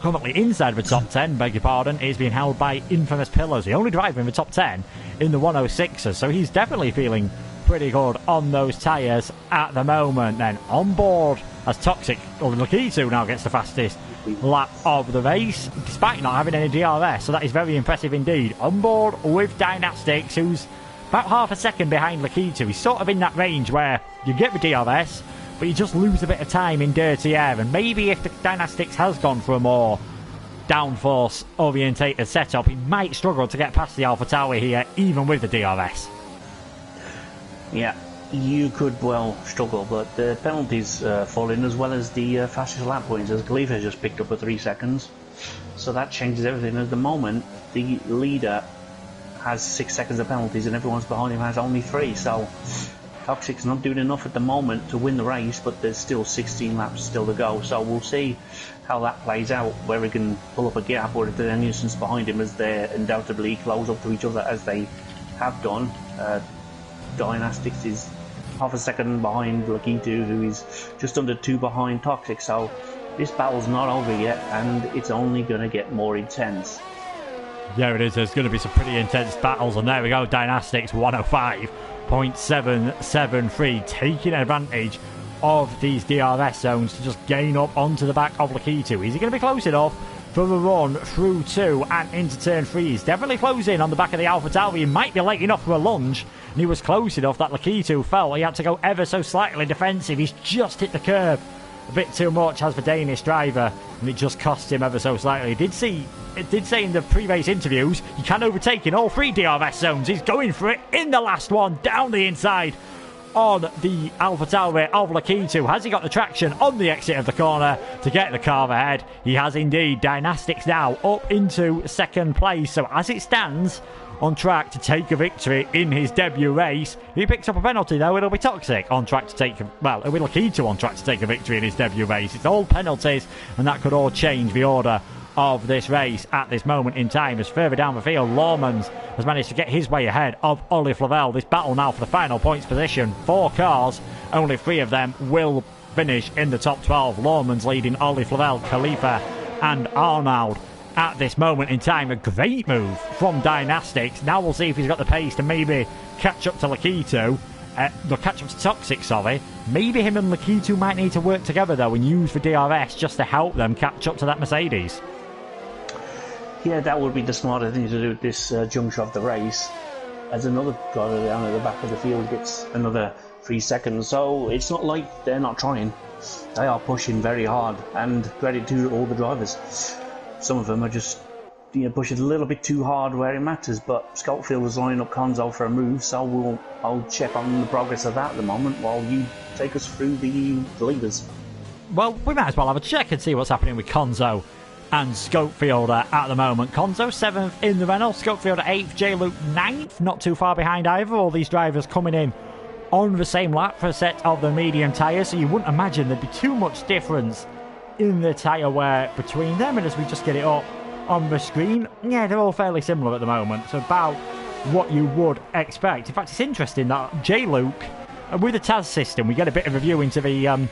currently inside the top 10, beg your pardon, is being held by Infamous Pillars, the only driver in the top 10 in the 106s. So he's definitely feeling pretty good on those tyres at the moment. Then on board as Toxic, or Lakitu now gets the fastest lap of the race, despite not having any DRS, so that is very impressive indeed. On board with Dynastics, who's about half a second behind Lakitu. He's sort of in that range where you get the DRS, but you just lose a bit of time in dirty air. And maybe if the Dynastics has gone for a more downforce orientated setup, he might struggle to get past the Alpha Tauri here, even with the DRS. Yeah, you could well struggle, but the penalties fall in, as well as the fastest lap points, as Khalifa just picked up a 3 seconds. So that changes everything. At the moment, the leader has 6 seconds of penalties and everyone's behind him has only 3. So Toxic's not doing enough at the moment to win the race, but there's still 16 laps still to go. So we'll see how that plays out, where he can pull up a gap, or if there's any distance behind him, as they undoubtedly close up to each other as they have done. Dynastics is half a second behind Lakitu, who is just under 2 behind Toxic, so this battle's not over yet, and it's only going to get more intense. Yeah, it is. There's going to be some pretty intense battles, and there we go. Dynastics 105.773, taking advantage of these DRS zones to just gain up onto the back of Lakitu. Is he going to be close enough for a run through 2 and into turn 3? He's definitely closing on the back of the AlphaTauri. He might be late enough for a lunge, and he was close enough that Lakitu felt he had to go ever so slightly defensive. He's just hit the curb a bit too much as the Danish driver, and it just cost him ever so slightly. It did say in the pre-race interviews he can overtake in all 3 DRS zones. He's going for it in the last one, down the inside on the AlphaTauri of Lakitu. Has he got the traction on the exit of the corner to get the car ahead? He has indeed. Dynastics now up into 2nd place. So as it stands, on track to take a victory in his debut race. If he picks up a penalty, though, it'll be Toxic on track to take... Well, it'll be Lakitu on track to take a victory in his debut race. It's all penalties, and that could all change the order of this race at this moment in time. As further down the field, Lawmans has managed to get his way ahead of Ollie Flavel. This battle now for the final points position. 4 cars, only 3 of them will finish in the top 12. Lawmans leading Ollie Flavel, Khalifa and Arnold at this moment in time. A great move from Dynastics. Now we'll see if he's got the pace to maybe catch up to Lakitu. Catch up to Toxic, sorry. Maybe him and Lakitu might need to work together, though, and use the DRS just to help them catch up to that Mercedes. Yeah, that would be the smarter thing to do at this juncture of the race, as another driver down at the back of the field gets another 3 seconds. So it's not like they're not trying. They are pushing very hard, and credit to all the drivers. Some of them are just pushing a little bit too hard where it matters, but Schofield is lining up Konzo for a move, so I'll check on the progress of that at the moment while you take us through the leaders. Well, we might as well have a check and see what's happening with Konzo and Schofield at the moment. Konzo 7th in the Renault, Schofield 8th, J-Luke 9th, not too far behind either. All these drivers coming in on the same lap for a set of the medium tyres, so you wouldn't imagine there'd be too much difference in the tyre wear between them. And as we just get it up on the screen, yeah, they're all fairly similar at the moment. So about what you would expect. In fact, it's interesting that J-Luke, with the TAS system, we get a bit of a view into the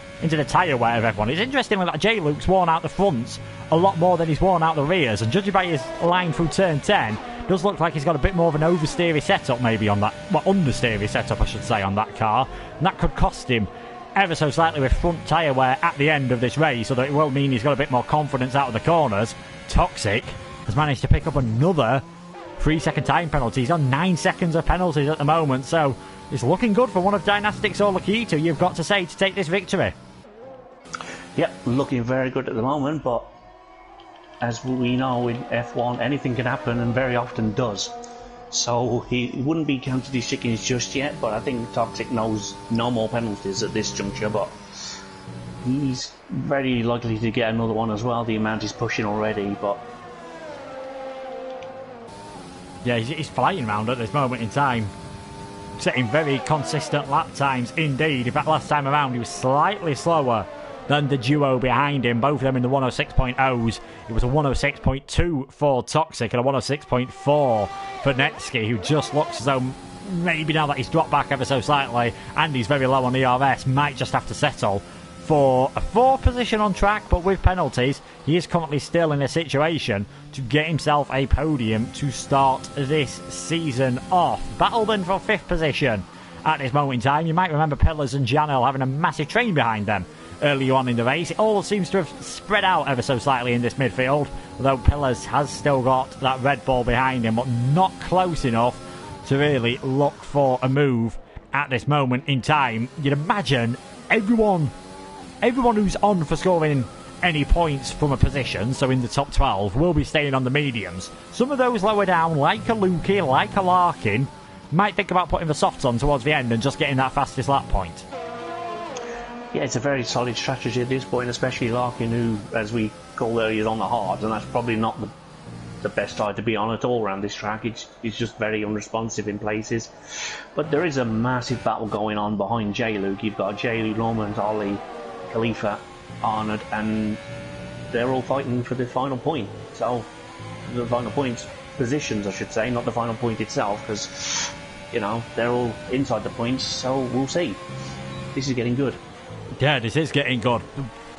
tyre wear of everyone. It's interesting that J-Luke's worn out the fronts a lot more than he's worn out the rears, and judging by his line through turn 10, does look like he's got a bit more of an oversteery setup maybe on that, well, understeery setup I should say, on that car, and that could cost him ever so slightly with front tyre wear at the end of this race, so that it will mean he's got a bit more confidence out of the corners. Toxic has managed to pick up another 3-second time penalty. He's on 9 seconds of penalties at the moment, so it's looking good for one of Dynastics or Lakitu, you've got to say, to take this victory. Yep, looking very good at the moment, but as we know in F1, anything can happen, and very often does. So he wouldn't be counting his chickens just yet, but I think Toxic knows no more penalties at this juncture, but he's very likely to get another one as well, the amount he's pushing already. But yeah, he's flying around at this moment in time, setting very consistent lap times indeed. In fact, last time around he was slightly slower than the duo behind him, both of them in the 106.0s. It was a 106.2 for Toxic and a 106.4 for Netsky, who just looks as though maybe now that he's dropped back ever so slightly and he's very low on ERS, might just have to settle for a 4th position on track. But with penalties, he is currently still in a situation to get himself a podium to start this season off. Battle then for 5th position at this moment in time. You might remember Pillars and Janel having a massive train behind them early on in the race. It all seems to have spread out ever so slightly in this midfield, although Pillars has still got that Red Bull behind him, but not close enough to really look for a move at this moment in time. You'd imagine everyone who's on for scoring any points from a position, so in the top 12, will be staying on the mediums. Some of those lower down, like a Lukey, like a Larkin, might think about putting the softs on towards the end and just getting that fastest lap point. yeah, it's a very solid strategy at this point, especially Larkin, who, as we called earlier, is on the hard, and that's probably not the best side to be on at all around this track. It's just very unresponsive in places. But there is a massive battle going on behind J-Luke. You've got J-Luke, Lawmans, Ollie, Khalifa, Arnold, and they're all fighting for the final point. So, the final point positions, I should say, not the final point itself, because you know, they're all inside the points, so we'll see. This is getting good. Yeah, this is getting good.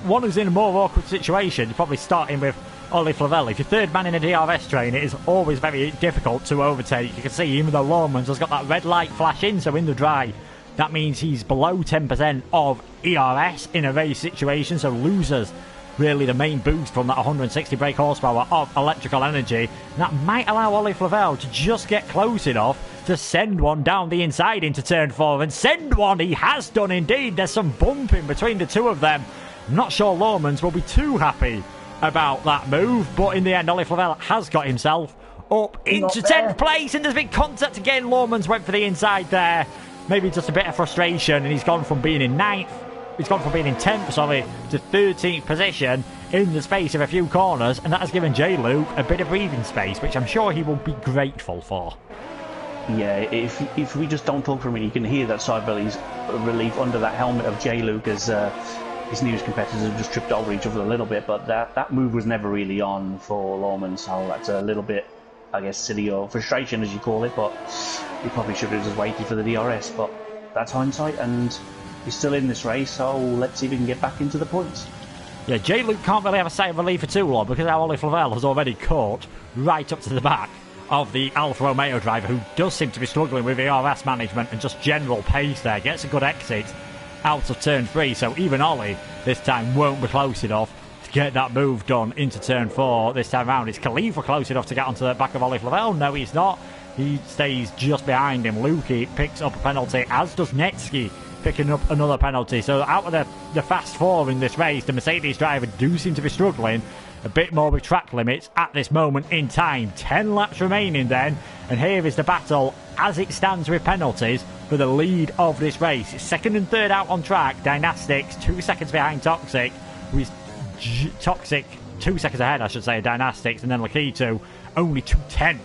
One who's in a more awkward situation, you're probably starting with Ollie Flavel. If you're third man in a DRS train, it is always very difficult to overtake. You can see, even though Lawmans has got that red light flash in, so in the dry, that means he's below 10% of ERS in a race situation, so loses really the main boost from that 160 brake horsepower of electrical energy. And that might allow Ollie Flavel to just get close enough to send one down the inside into turn 4. And send one he has done indeed. There's some bumping between the two of them. I'm not sure Lawmans will be too happy about that move, but in the end, Ollie Flavel has got himself up into 10th place, and there's been contact again. Lawmans went for the inside there. Maybe just a bit of frustration, and he's gone from being in 9th, he's gone from being in 10th, to 13th position in the space of a few corners, and that has given J. Luke a bit of breathing space, which I'm sure he will be grateful for. Yeah, if we just don't talk for a minute, you can hear that sigh of relief under that helmet of J. Luke as his nearest competitors have just tripped over each other a little bit, but that move was never really on for Lawman, so that's a little bit, I guess, silly or frustration as you call it, but he probably should have just waited for the DRS, but that's hindsight, and he's still in this race, so let's see if we can get back into the points. Yeah, J. Luke can't really have a sigh of relief for too long, because our Ollie Flavel has already caught right up to the back of the Alfa Romeo driver, who does seem to be struggling with ERS management and just general pace there. Gets a good exit out of turn 3, so even Ollie this time won't be close enough to get that move done into turn 4 this time round. Is Khalifa close enough to get onto the back of Ollie Flavel? No, he's not. He stays just behind him. Lukey picks up a penalty, as does Netsky, picking up another penalty. So out of the fast 4 in this race, the Mercedes driver do seem to be struggling a bit more with track limits at this moment in time. 10 laps remaining then, and here is the battle as it stands with penalties for the lead of this race. It's second and third out on track. Dynastics 2 seconds behind Toxic, who is Toxic 2 seconds ahead, I should say, Dynastics, and then Lakitu only 2/10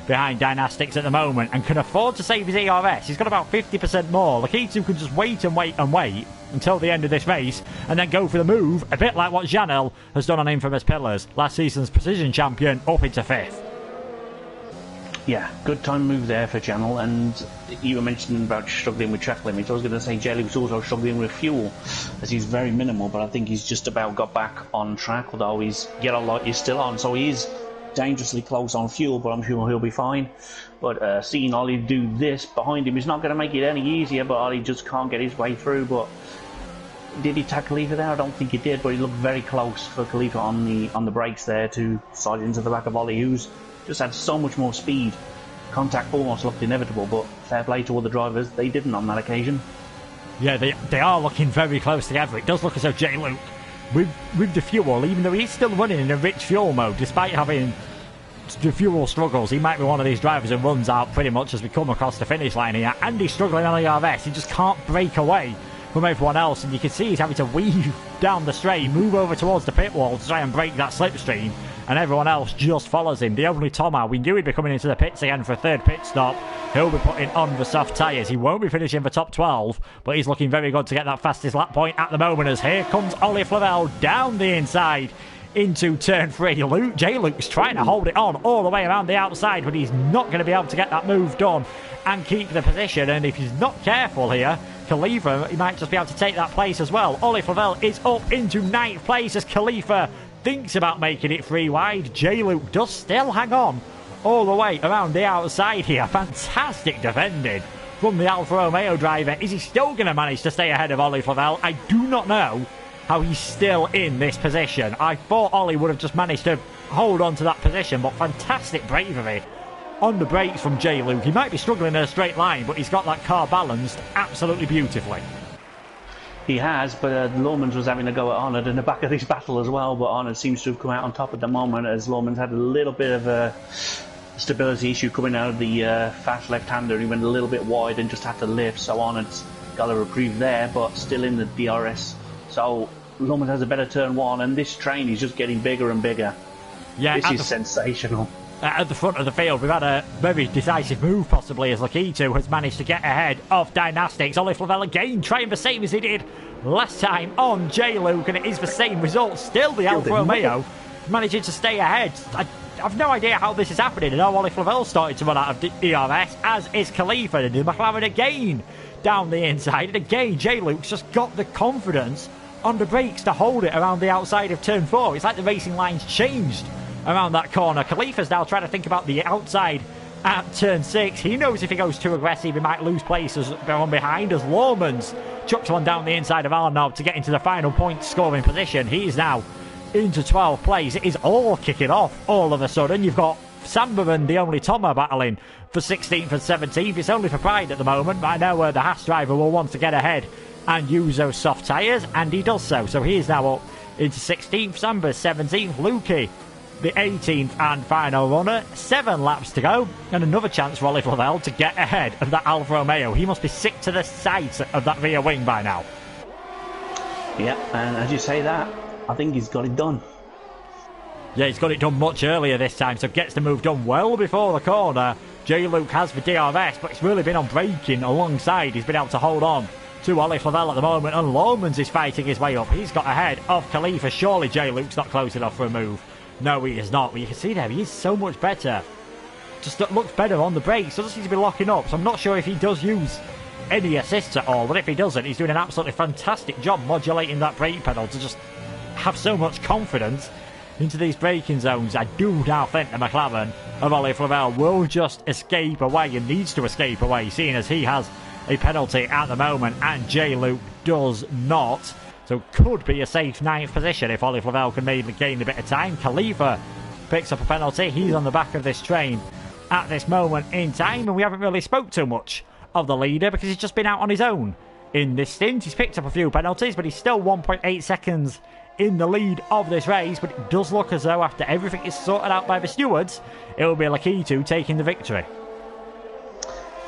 behind Dynastics at the moment, and can afford to save his ERS. He's got about 50% more. Lakitu can just wait and wait and wait until the end of this race and then go for the move, a bit like what Janel has done on Infamous Pillars, last season's precision champion, up into 5th. Yeah, good time move there for Janel, and you were mentioning about struggling with track limits. I was going to say Jelly was also struggling with fuel, as he's very minimal, but I think he's just about got back on track, although his yellow light is still on, so he is dangerously close on fuel, but I'm sure he'll be fine. But seeing Ollie do this behind him is not going to make it any easier, but Ollie just can't get his way through. But did he tag Khalifa there? I don't think he did, but he looked very close for Khalifa on the brakes there to slide into the back of Ollie, who's just had so much more speed. Contact almost looked inevitable, but fair play to all the drivers, they didn't on that occasion. Yeah, they are looking very close together. It does look as though J. Luke, with the fuel, even though he's still running in a rich fuel mode, despite having the fuel struggles, he might be one of these drivers who runs out pretty much as we come across the finish line here, and he's struggling on the RS. He just can't break away from everyone else, and you can see he's having to weave down the straight, move over towards the pit wall to try and break that slipstream, and everyone else just follows him. The only Toma, we knew he'd be coming into the pits again for a third pit stop. He'll be putting on the soft tyres. He won't be finishing for top 12, but he's looking very good to get that fastest lap point at the moment, as here comes Ollie Flavel down the inside into turn 3. J. Luke's trying to hold it on all the way around the outside, but he's not going to be able to get that move done and keep the position, and if he's not careful here, Khalifa, he might just be able to take that place as well. Ollie Flavel is up into 9th place as Khalifa thinks about making it 3 wide. J. Luke does still hang on all the way around the outside here. Fantastic defending from the Alfa Romeo driver. Is he still going to manage to stay ahead of Ollie Flavel? I do not know how he's still in this position. I thought Ollie would have just managed to hold on to that position, but fantastic bravery on the brakes from J. Luke. He might be struggling in a straight line, but he's got that car balanced absolutely beautifully. He has, but Lawmans was having a go at Arnold in the back of this battle as well, but Arnold seems to have come out on top at the moment, as Lawmans had a little bit of a stability issue coming out of the fast left-hander. He went a little bit wide and just had to lift, so Arnold's got a reprieve there, but still in the DRS. So Lawmans has a better turn 1, and this train is just getting bigger and bigger. Yeah, this is sensational. At the front of the field, we've had a very decisive move, possibly, as Lakitu has managed to get ahead of Dynastics. Ollie Flavel again trying the same as he did last time on J. Luke, and it is the same result. Still the Alfa Romeo managing to stay ahead. I've no idea how this is happening. And Ollie Flavel started to run out of ERS, as is Khalifa. And McLaren again down the inside. And again, J. Luke's just got the confidence on the brakes to hold it around the outside of turn 4. It's like the racing line's changed around that corner. Khalifa's now trying to think about the outside at turn 6. He knows if he goes too aggressive, he might lose places from behind, as Lawman's chucks one down the inside of Arnold to get into the final point scoring position. He is now into 12th place. It is all kicking off all of a sudden. You've got Samba and the only Tomer battling for 16th and 17th. It's only for pride at the moment, but I know the Haas driver will want to get ahead and use those soft tyres, and he does so. So he is now up into 16th, Samba 17th, Lukey the 18th and final runner. 7 laps to go, and another chance for Ollie Flavel to get ahead of that Alfa Romeo. He must be sick to the sight of that rear wing by now. Yeah, and as you say that, I think he's got it done. Yeah, he's got it done much earlier this time, so gets the move done well before the corner. J. Luke has for DRS, but it's really been on braking alongside. He's been able to hold on to Ollie Flavel at the moment, and Lawmans is fighting his way up. He's got ahead of Khalifa. Surely J. Luke's not close enough for a move. No, he is not. But you can see there, he is so much better. Just looks better on the brakes. Doesn't seem to be locking up. So I'm not sure if he does use any assists at all. But if he doesn't, he's doing an absolutely fantastic job modulating that brake pedal to just have so much confidence into these braking zones. I do now think the McLaren of Ollie Flavel will just escape away, and needs to escape away, seeing as he has a penalty at the moment and J. Luke does not. So could be a safe 9th position if Ollie Flavel can maybe gain a bit of time. Khalifa picks up a penalty. He's on the back of this train at this moment in time, and we haven't really spoke too much of the leader because he's just been out on his own in this stint. He's picked up a few penalties, but he's still 1.8 seconds in the lead of this race. But it does look as though after everything is sorted out by the stewards, it will be Lakitu taking the victory.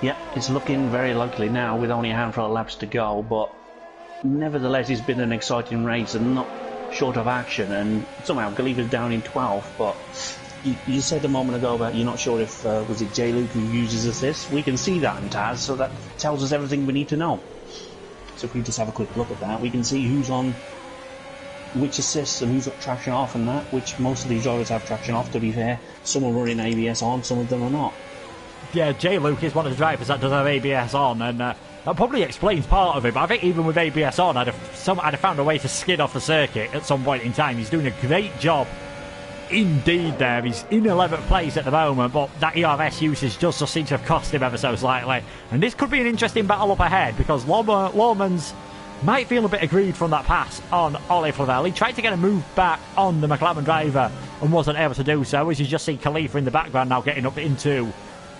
Yeah, it's looking very likely now with only a handful of laps to go, but nevertheless it's been an exciting race and not short of action, and somehow Khalifa's down in 12th, but you said a moment ago about you're not sure if was it J. Luke who uses assists. We can see that in Taz, so that tells us everything we need to know. So if we just have a quick look at that, we can see who's on which assists and who's got traction off and that, which most of these drivers have traction off, to be fair. Some are running ABS on, some of them are not. Yeah, J. Luke is one of the drivers that does have ABS on, and that probably explains part of it, but I think even with ABS on, I'd have found a way to skid off the circuit at some point in time. He's doing a great job indeed there. He's in 11th place at the moment, but that ERS usage does just seem to have cost him ever so slightly. And this could be an interesting battle up ahead, because Lawmans might feel a bit aggrieved from that pass on Ollie Flavel. He tried to get a move back on the McLaren driver and wasn't able to do so, as you just see Khalifa in the background now getting up into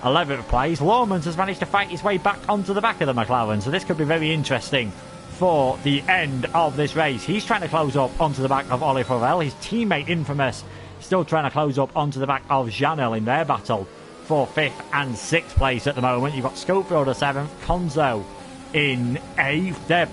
11th place. Lawmans has managed to fight his way back onto the back of the McLaren, so this could be very interesting for the end of this race. He's trying to close up onto the back of Ollie Flavel. His teammate Infamous still trying to close up onto the back of Janel in their battle for 5th and 6th place at the moment. You've got Schofield at 7th, Konzo in 8th.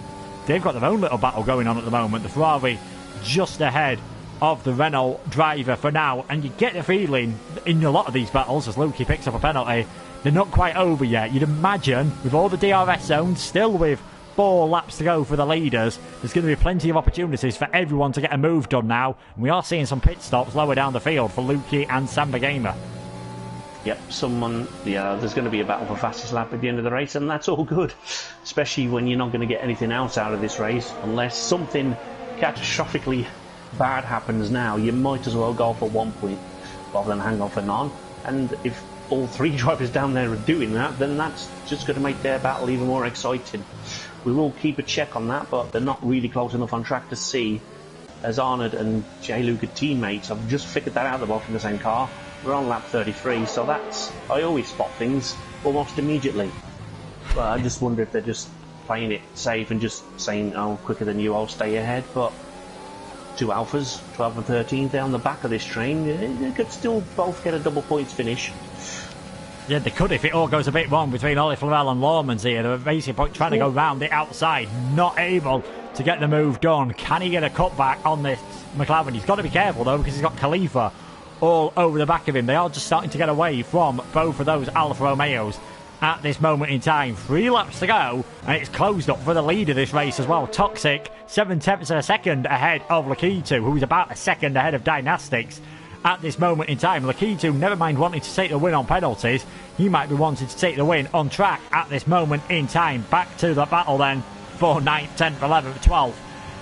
They've got their own little battle going on at the moment. The Ferrari just ahead of the Renault driver for now, and you get the feeling in a lot of these battles, as Lukey picks up a penalty, they're not quite over yet. You'd imagine with all the DRS zones, still with 4 laps to go for the leaders, there's going to be plenty of opportunities for everyone to get a move done now, and we are seeing some pit stops lower down the field for Lukey and Samba Gamer. Yep, there's going to be a battle for fastest lap at the end of the race, and that's all good, especially when you're not going to get anything else out of this race unless something catastrophically bad happens. Now you might as well go for 1 point rather than hang on for none, and if all 3 drivers down there are doing that, then that's just going to make their battle even more exciting. We will keep a check on that, but they're not really close enough on track to see, as Arnold and J. Luke are teammates. I've just figured that out, they're both in the same car. We're on lap 33, so I always spot things almost immediately, but I just wonder if they're just playing it safe and just saying, oh, quicker than you, I'll stay ahead. But 2 Alphas, 12 and 13, they're on the back of this train. They could still both get a double points finish. Yeah, they could if it all goes a bit wrong between Ollie Flavel and Lawmans here. They're basically trying to go round the outside, not able to get the move done. Can he get a cutback on this McLaren? He's got to be careful though, because he's got Khalifa all over the back of him. They are just starting to get away from both of those Alfa Romeos at this moment in time. 3 laps to go, and it's closed up for the lead of this race as well. Toxic, 7/10 of a second ahead of Lakitu, who's about a second ahead of Dynastics at this moment in time. Lakitu, never mind wanting to take the win on penalties, he might be wanting to take the win on track at this moment in time. Back to the battle then for 9th, 10th, 11th, 12th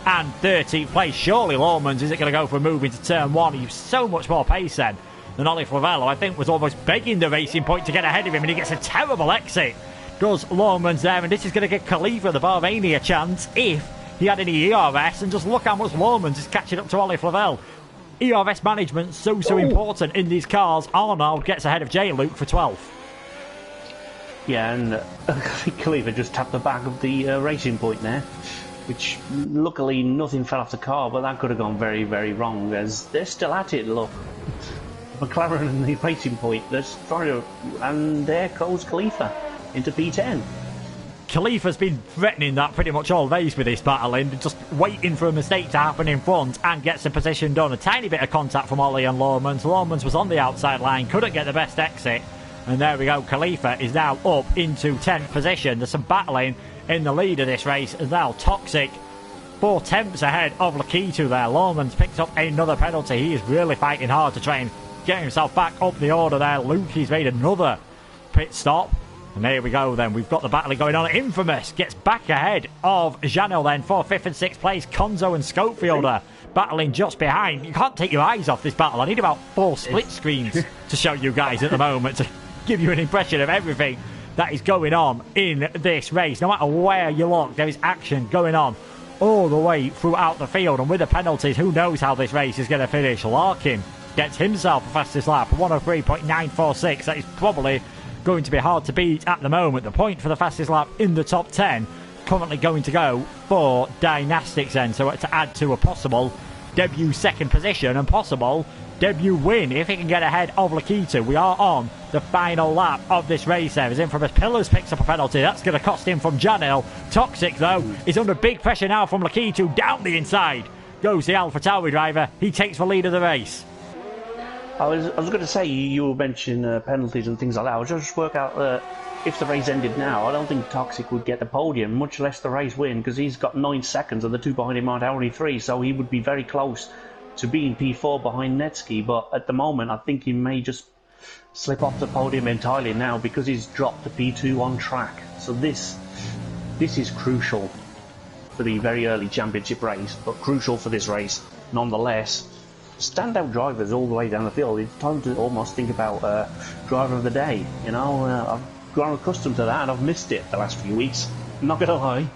and 13th place. Surely Lawmans isn't going to go for a move into turn 1. He's so much more pace then than Ollie Flavello. I think was almost begging the racing point to get ahead of him, and he gets a terrible exit. Does Lawmans there, and this is going to give Khalifa, the Bahraini, a chance if he had any ERS, and just look how much Lawmans is catching up to Ollie Flavel. ERS management so important in these cars. Arnold gets ahead of J. Luke for 12th. Yeah, and Khalifa just tapped the back of the racing point there, which luckily nothing fell off the car, but that could have gone very, very wrong, as they're still at it, look. McLaren and the racing point, and there goes Khalifa into P10. Khalifa's been threatening that pretty much all race with this battling, just waiting for a mistake to happen in front, and gets the position done. A tiny bit of contact from Ollie and Lawmans. Lawmans was on the outside line, couldn't get the best exit, and there we go. Khalifa is now up into 10th position. There's some battling in the lead of this race as now. Toxic 4 tenths ahead of Lakitu there. Lawmans picks up another penalty. He is really fighting hard to try and get himself back up the order there. Lukey's made another pit stop. And there we go then, we've got the battle going on. Infamous gets back ahead of Janel then for 5th and 6th place. Konzo and Scopefielder battling just behind. You can't take your eyes off this battle. I need about 4 split screens to show you guys at the moment to give you an impression of everything that is going on in this race. No matter where you look, there is action going on all the way throughout the field. And with the penalties, who knows how this race is going to finish. Larkin gets himself a fastest lap, 103.946. That is probably going to be hard to beat at the moment. The point for the fastest lap in the top 10 currently going to go for Dynastics then, so to add to a possible debut 2nd position and possible debut win if he can get ahead of Lakitu. We are on the final lap of this race there as Infamous Pillars picks up a penalty. That's going to cost him from Janel. Toxic though is under big pressure now from Lakitu. Down the inside goes the Alpha Tauri driver. He takes the lead of the race. I was going to say, you mentioned penalties and things like that. I was just work out if the race ended now, I don't think Toxic would get the podium, much less the race win, because he's got 9 seconds and the 2 behind him aren't only 3, so he would be very close to being P4 behind Netsky. But at the moment, I think he may just slip off the podium entirely now because he's dropped to P2 on track. So this is crucial for the very early championship race, but crucial for this race nonetheless. Standout drivers all the way down the field. It's time to almost think about driver of the day. You know, I've grown accustomed to that and I've missed it the last few weeks. I'm not going to lie.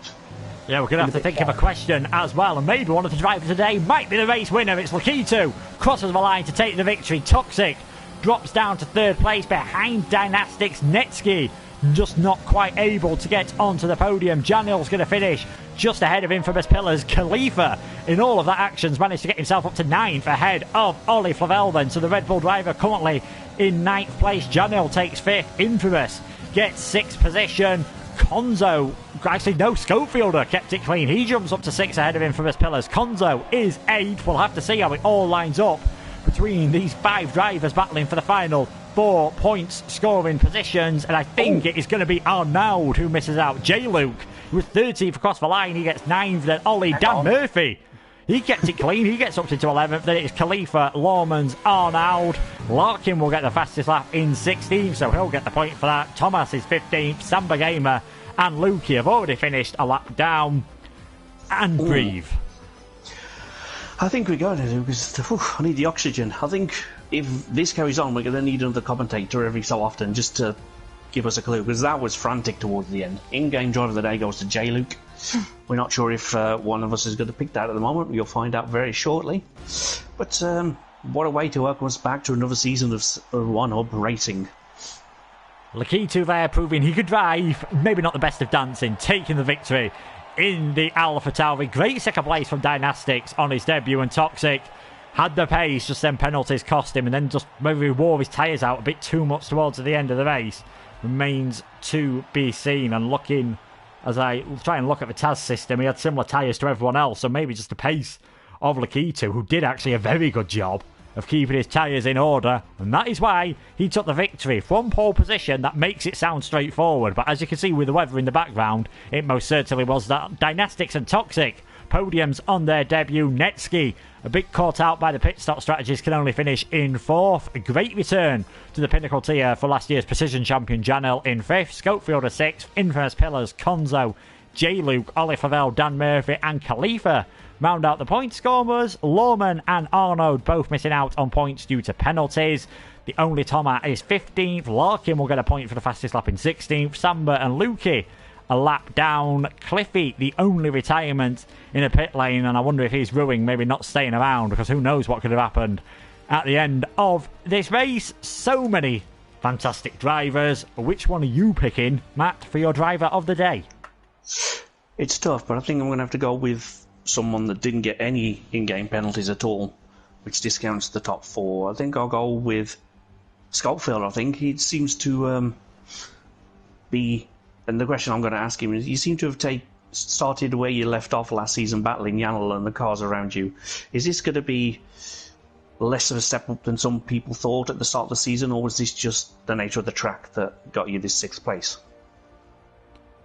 Yeah, we're going to have to think of a question as well, and maybe one of the drivers today might be the race winner. It's Lakitu, crosses the line to take the victory. Toxic drops down to 3rd place behind Dynastics. Netsky just not quite able to get onto the podium. Janil's going to finish just ahead of Infamous Pillars. Khalifa, in all of that actions, managed to get himself up to 9th ahead of Ollie Flavel then. So the Red Bull driver currently in 9th place. Janil takes 5th. Infamous gets 6th position. Konzo, actually no, Scopefielder kept it clean. He jumps up to 6th ahead of Infamous Pillars. Konzo is 8th. We'll have to see how it all lines up between these 5 drivers battling for the final 4 points scoring positions, and I think it is going to be Arnaud who misses out. J. Luke, who was 13th across the line, he gets 9th. Then Ollie, Dan Murphy, he kept it clean, he gets up into 11th. Then it is Khalifa, Lawmans, Arnaud. Larkin will get the fastest lap in 16th, so he'll get the point for that. Thomas is 15th. Samba Gamer and Lukey have already finished a lap down. And breathe. I think we're going to do, because I need the oxygen. I think if this carries on, we're going to need another commentator every so often just to give us a clue, because that was frantic towards the end. In-game driver of the day goes to J. Luke. We're not sure if one of us is going to pick that at the moment. You'll find out very shortly. But what a way to welcome us back to another season of One-Up Racing. Lakitu there proving he could drive. Maybe not the best of dancing, taking the victory in the Alpha Tauri. Great 2nd place from Dynastics on his debut, and Toxic had the pace, just then penalties cost him, and then just maybe wore his tyres out a bit too much towards the end of the race. Remains to be seen. And looking, as I try and look at the TAS system, he had similar tyres to everyone else, so maybe just the pace of Lakitu, who did actually a very good job of keeping his tyres in order, and that is why he took the victory from pole position. That makes it sound straightforward, but as you can see with the weather in the background, it most certainly was. That Dynastics and Toxic podiums on their debut. Netski, a bit caught out by the pit stop strategies, can only finish in 4th. A great return to the Pinnacle tier for last year's Precision champion Janel in 5th. Scopefield a 6th. Infamous Pillars, Konzo, J. Luke, Ollie Favell, Dan Murphy and Khalifa round out the point scorers. Lawman and Arnaud both missing out on points due to penalties. The only Toma is 15th. Larkin will get a point for the fastest lap in 16th. Samba and Lukey a lap down. Cliffy, the only retirement in a pit lane, and I wonder if he's ruining, maybe not staying around, because who knows what could have happened at the end of this race. So many fantastic drivers. Which one are you picking, Matt, for your driver of the day? It's tough, but I think I'm going to have to go with someone that didn't get any in-game penalties at all, which discounts the top 4. I think I'll go with Scopefield. I think he seems to be... And the question I'm going to ask him is, you seem to have started where you left off last season, battling Yanel and the cars around you. Is this going to be less of a step up than some people thought at the start of the season, or was this just the nature of the track that got you this 6th place?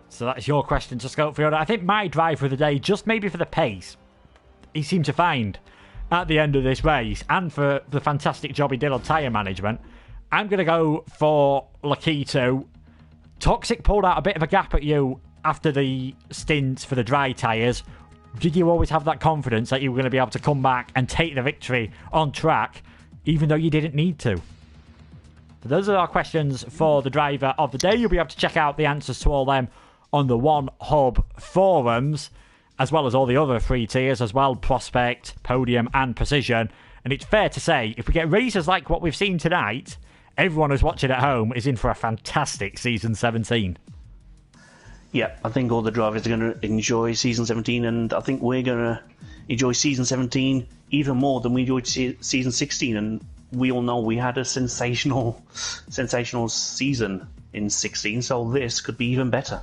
So that's your question to Scopefield. I think my driver of the day, just maybe for the pace he seemed to find at the end of this race, and for the fantastic job he did on tyre management, I'm going to go for Lakito. Toxic pulled out a bit of a gap at you after the stint for the dry tyres. Did you always have that confidence that you were going to be able to come back and take the victory on track, even though you didn't need to? So those are our questions for the driver of the day. You'll be able to check out the answers to all them on the One Hub forums, as well as all the other 3 tiers as well, Prospect, Podium and Precision. And it's fair to say, if we get races like what we've seen tonight, everyone who's watching at home is in for a fantastic Season 17. Yeah, I think all the drivers are going to enjoy Season 17, and I think we're going to enjoy Season 17 even more than we enjoyed Season 16. And we all know we had a sensational season in 16, so this could be even better.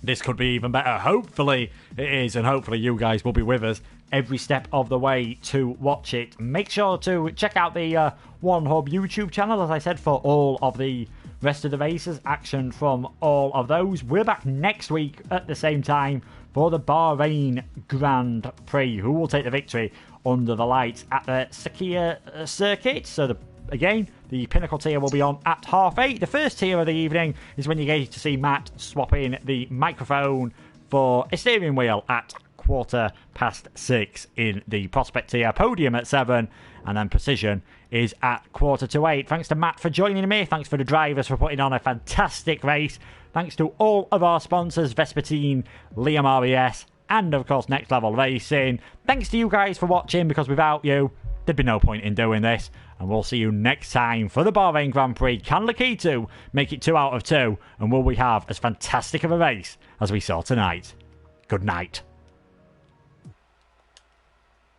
This could be even better. Hopefully it is, and hopefully you guys will be with us every step of the way to watch it. Make sure to check out the One Hub YouTube channel, as I said, for all of the rest of the races, action from all of those. We're back next week at the same time for the Bahrain Grand Prix. Who will take the victory under the lights at the Sakhir circuit? So again, the Pinnacle tier will be on at 8:30. The first tier of the evening is when you get to see Matt swap in the microphone for a steering wheel at 6:15 in the Prospect tier. Podium at 7, and then Precision is at 7:45. Thanks to Matt for joining me. Thanks for the drivers for putting on a fantastic race. Thanks to all of our sponsors, Vespertine, Liam RES, and of course Next Level Racing. Thanks to you guys for watching, because without you, there'd be no point in doing this. And we'll see you next time for the Bahrain Grand Prix. Can Lakitu make it 2 out of 2? And will we have as fantastic of a race as we saw tonight? Good night.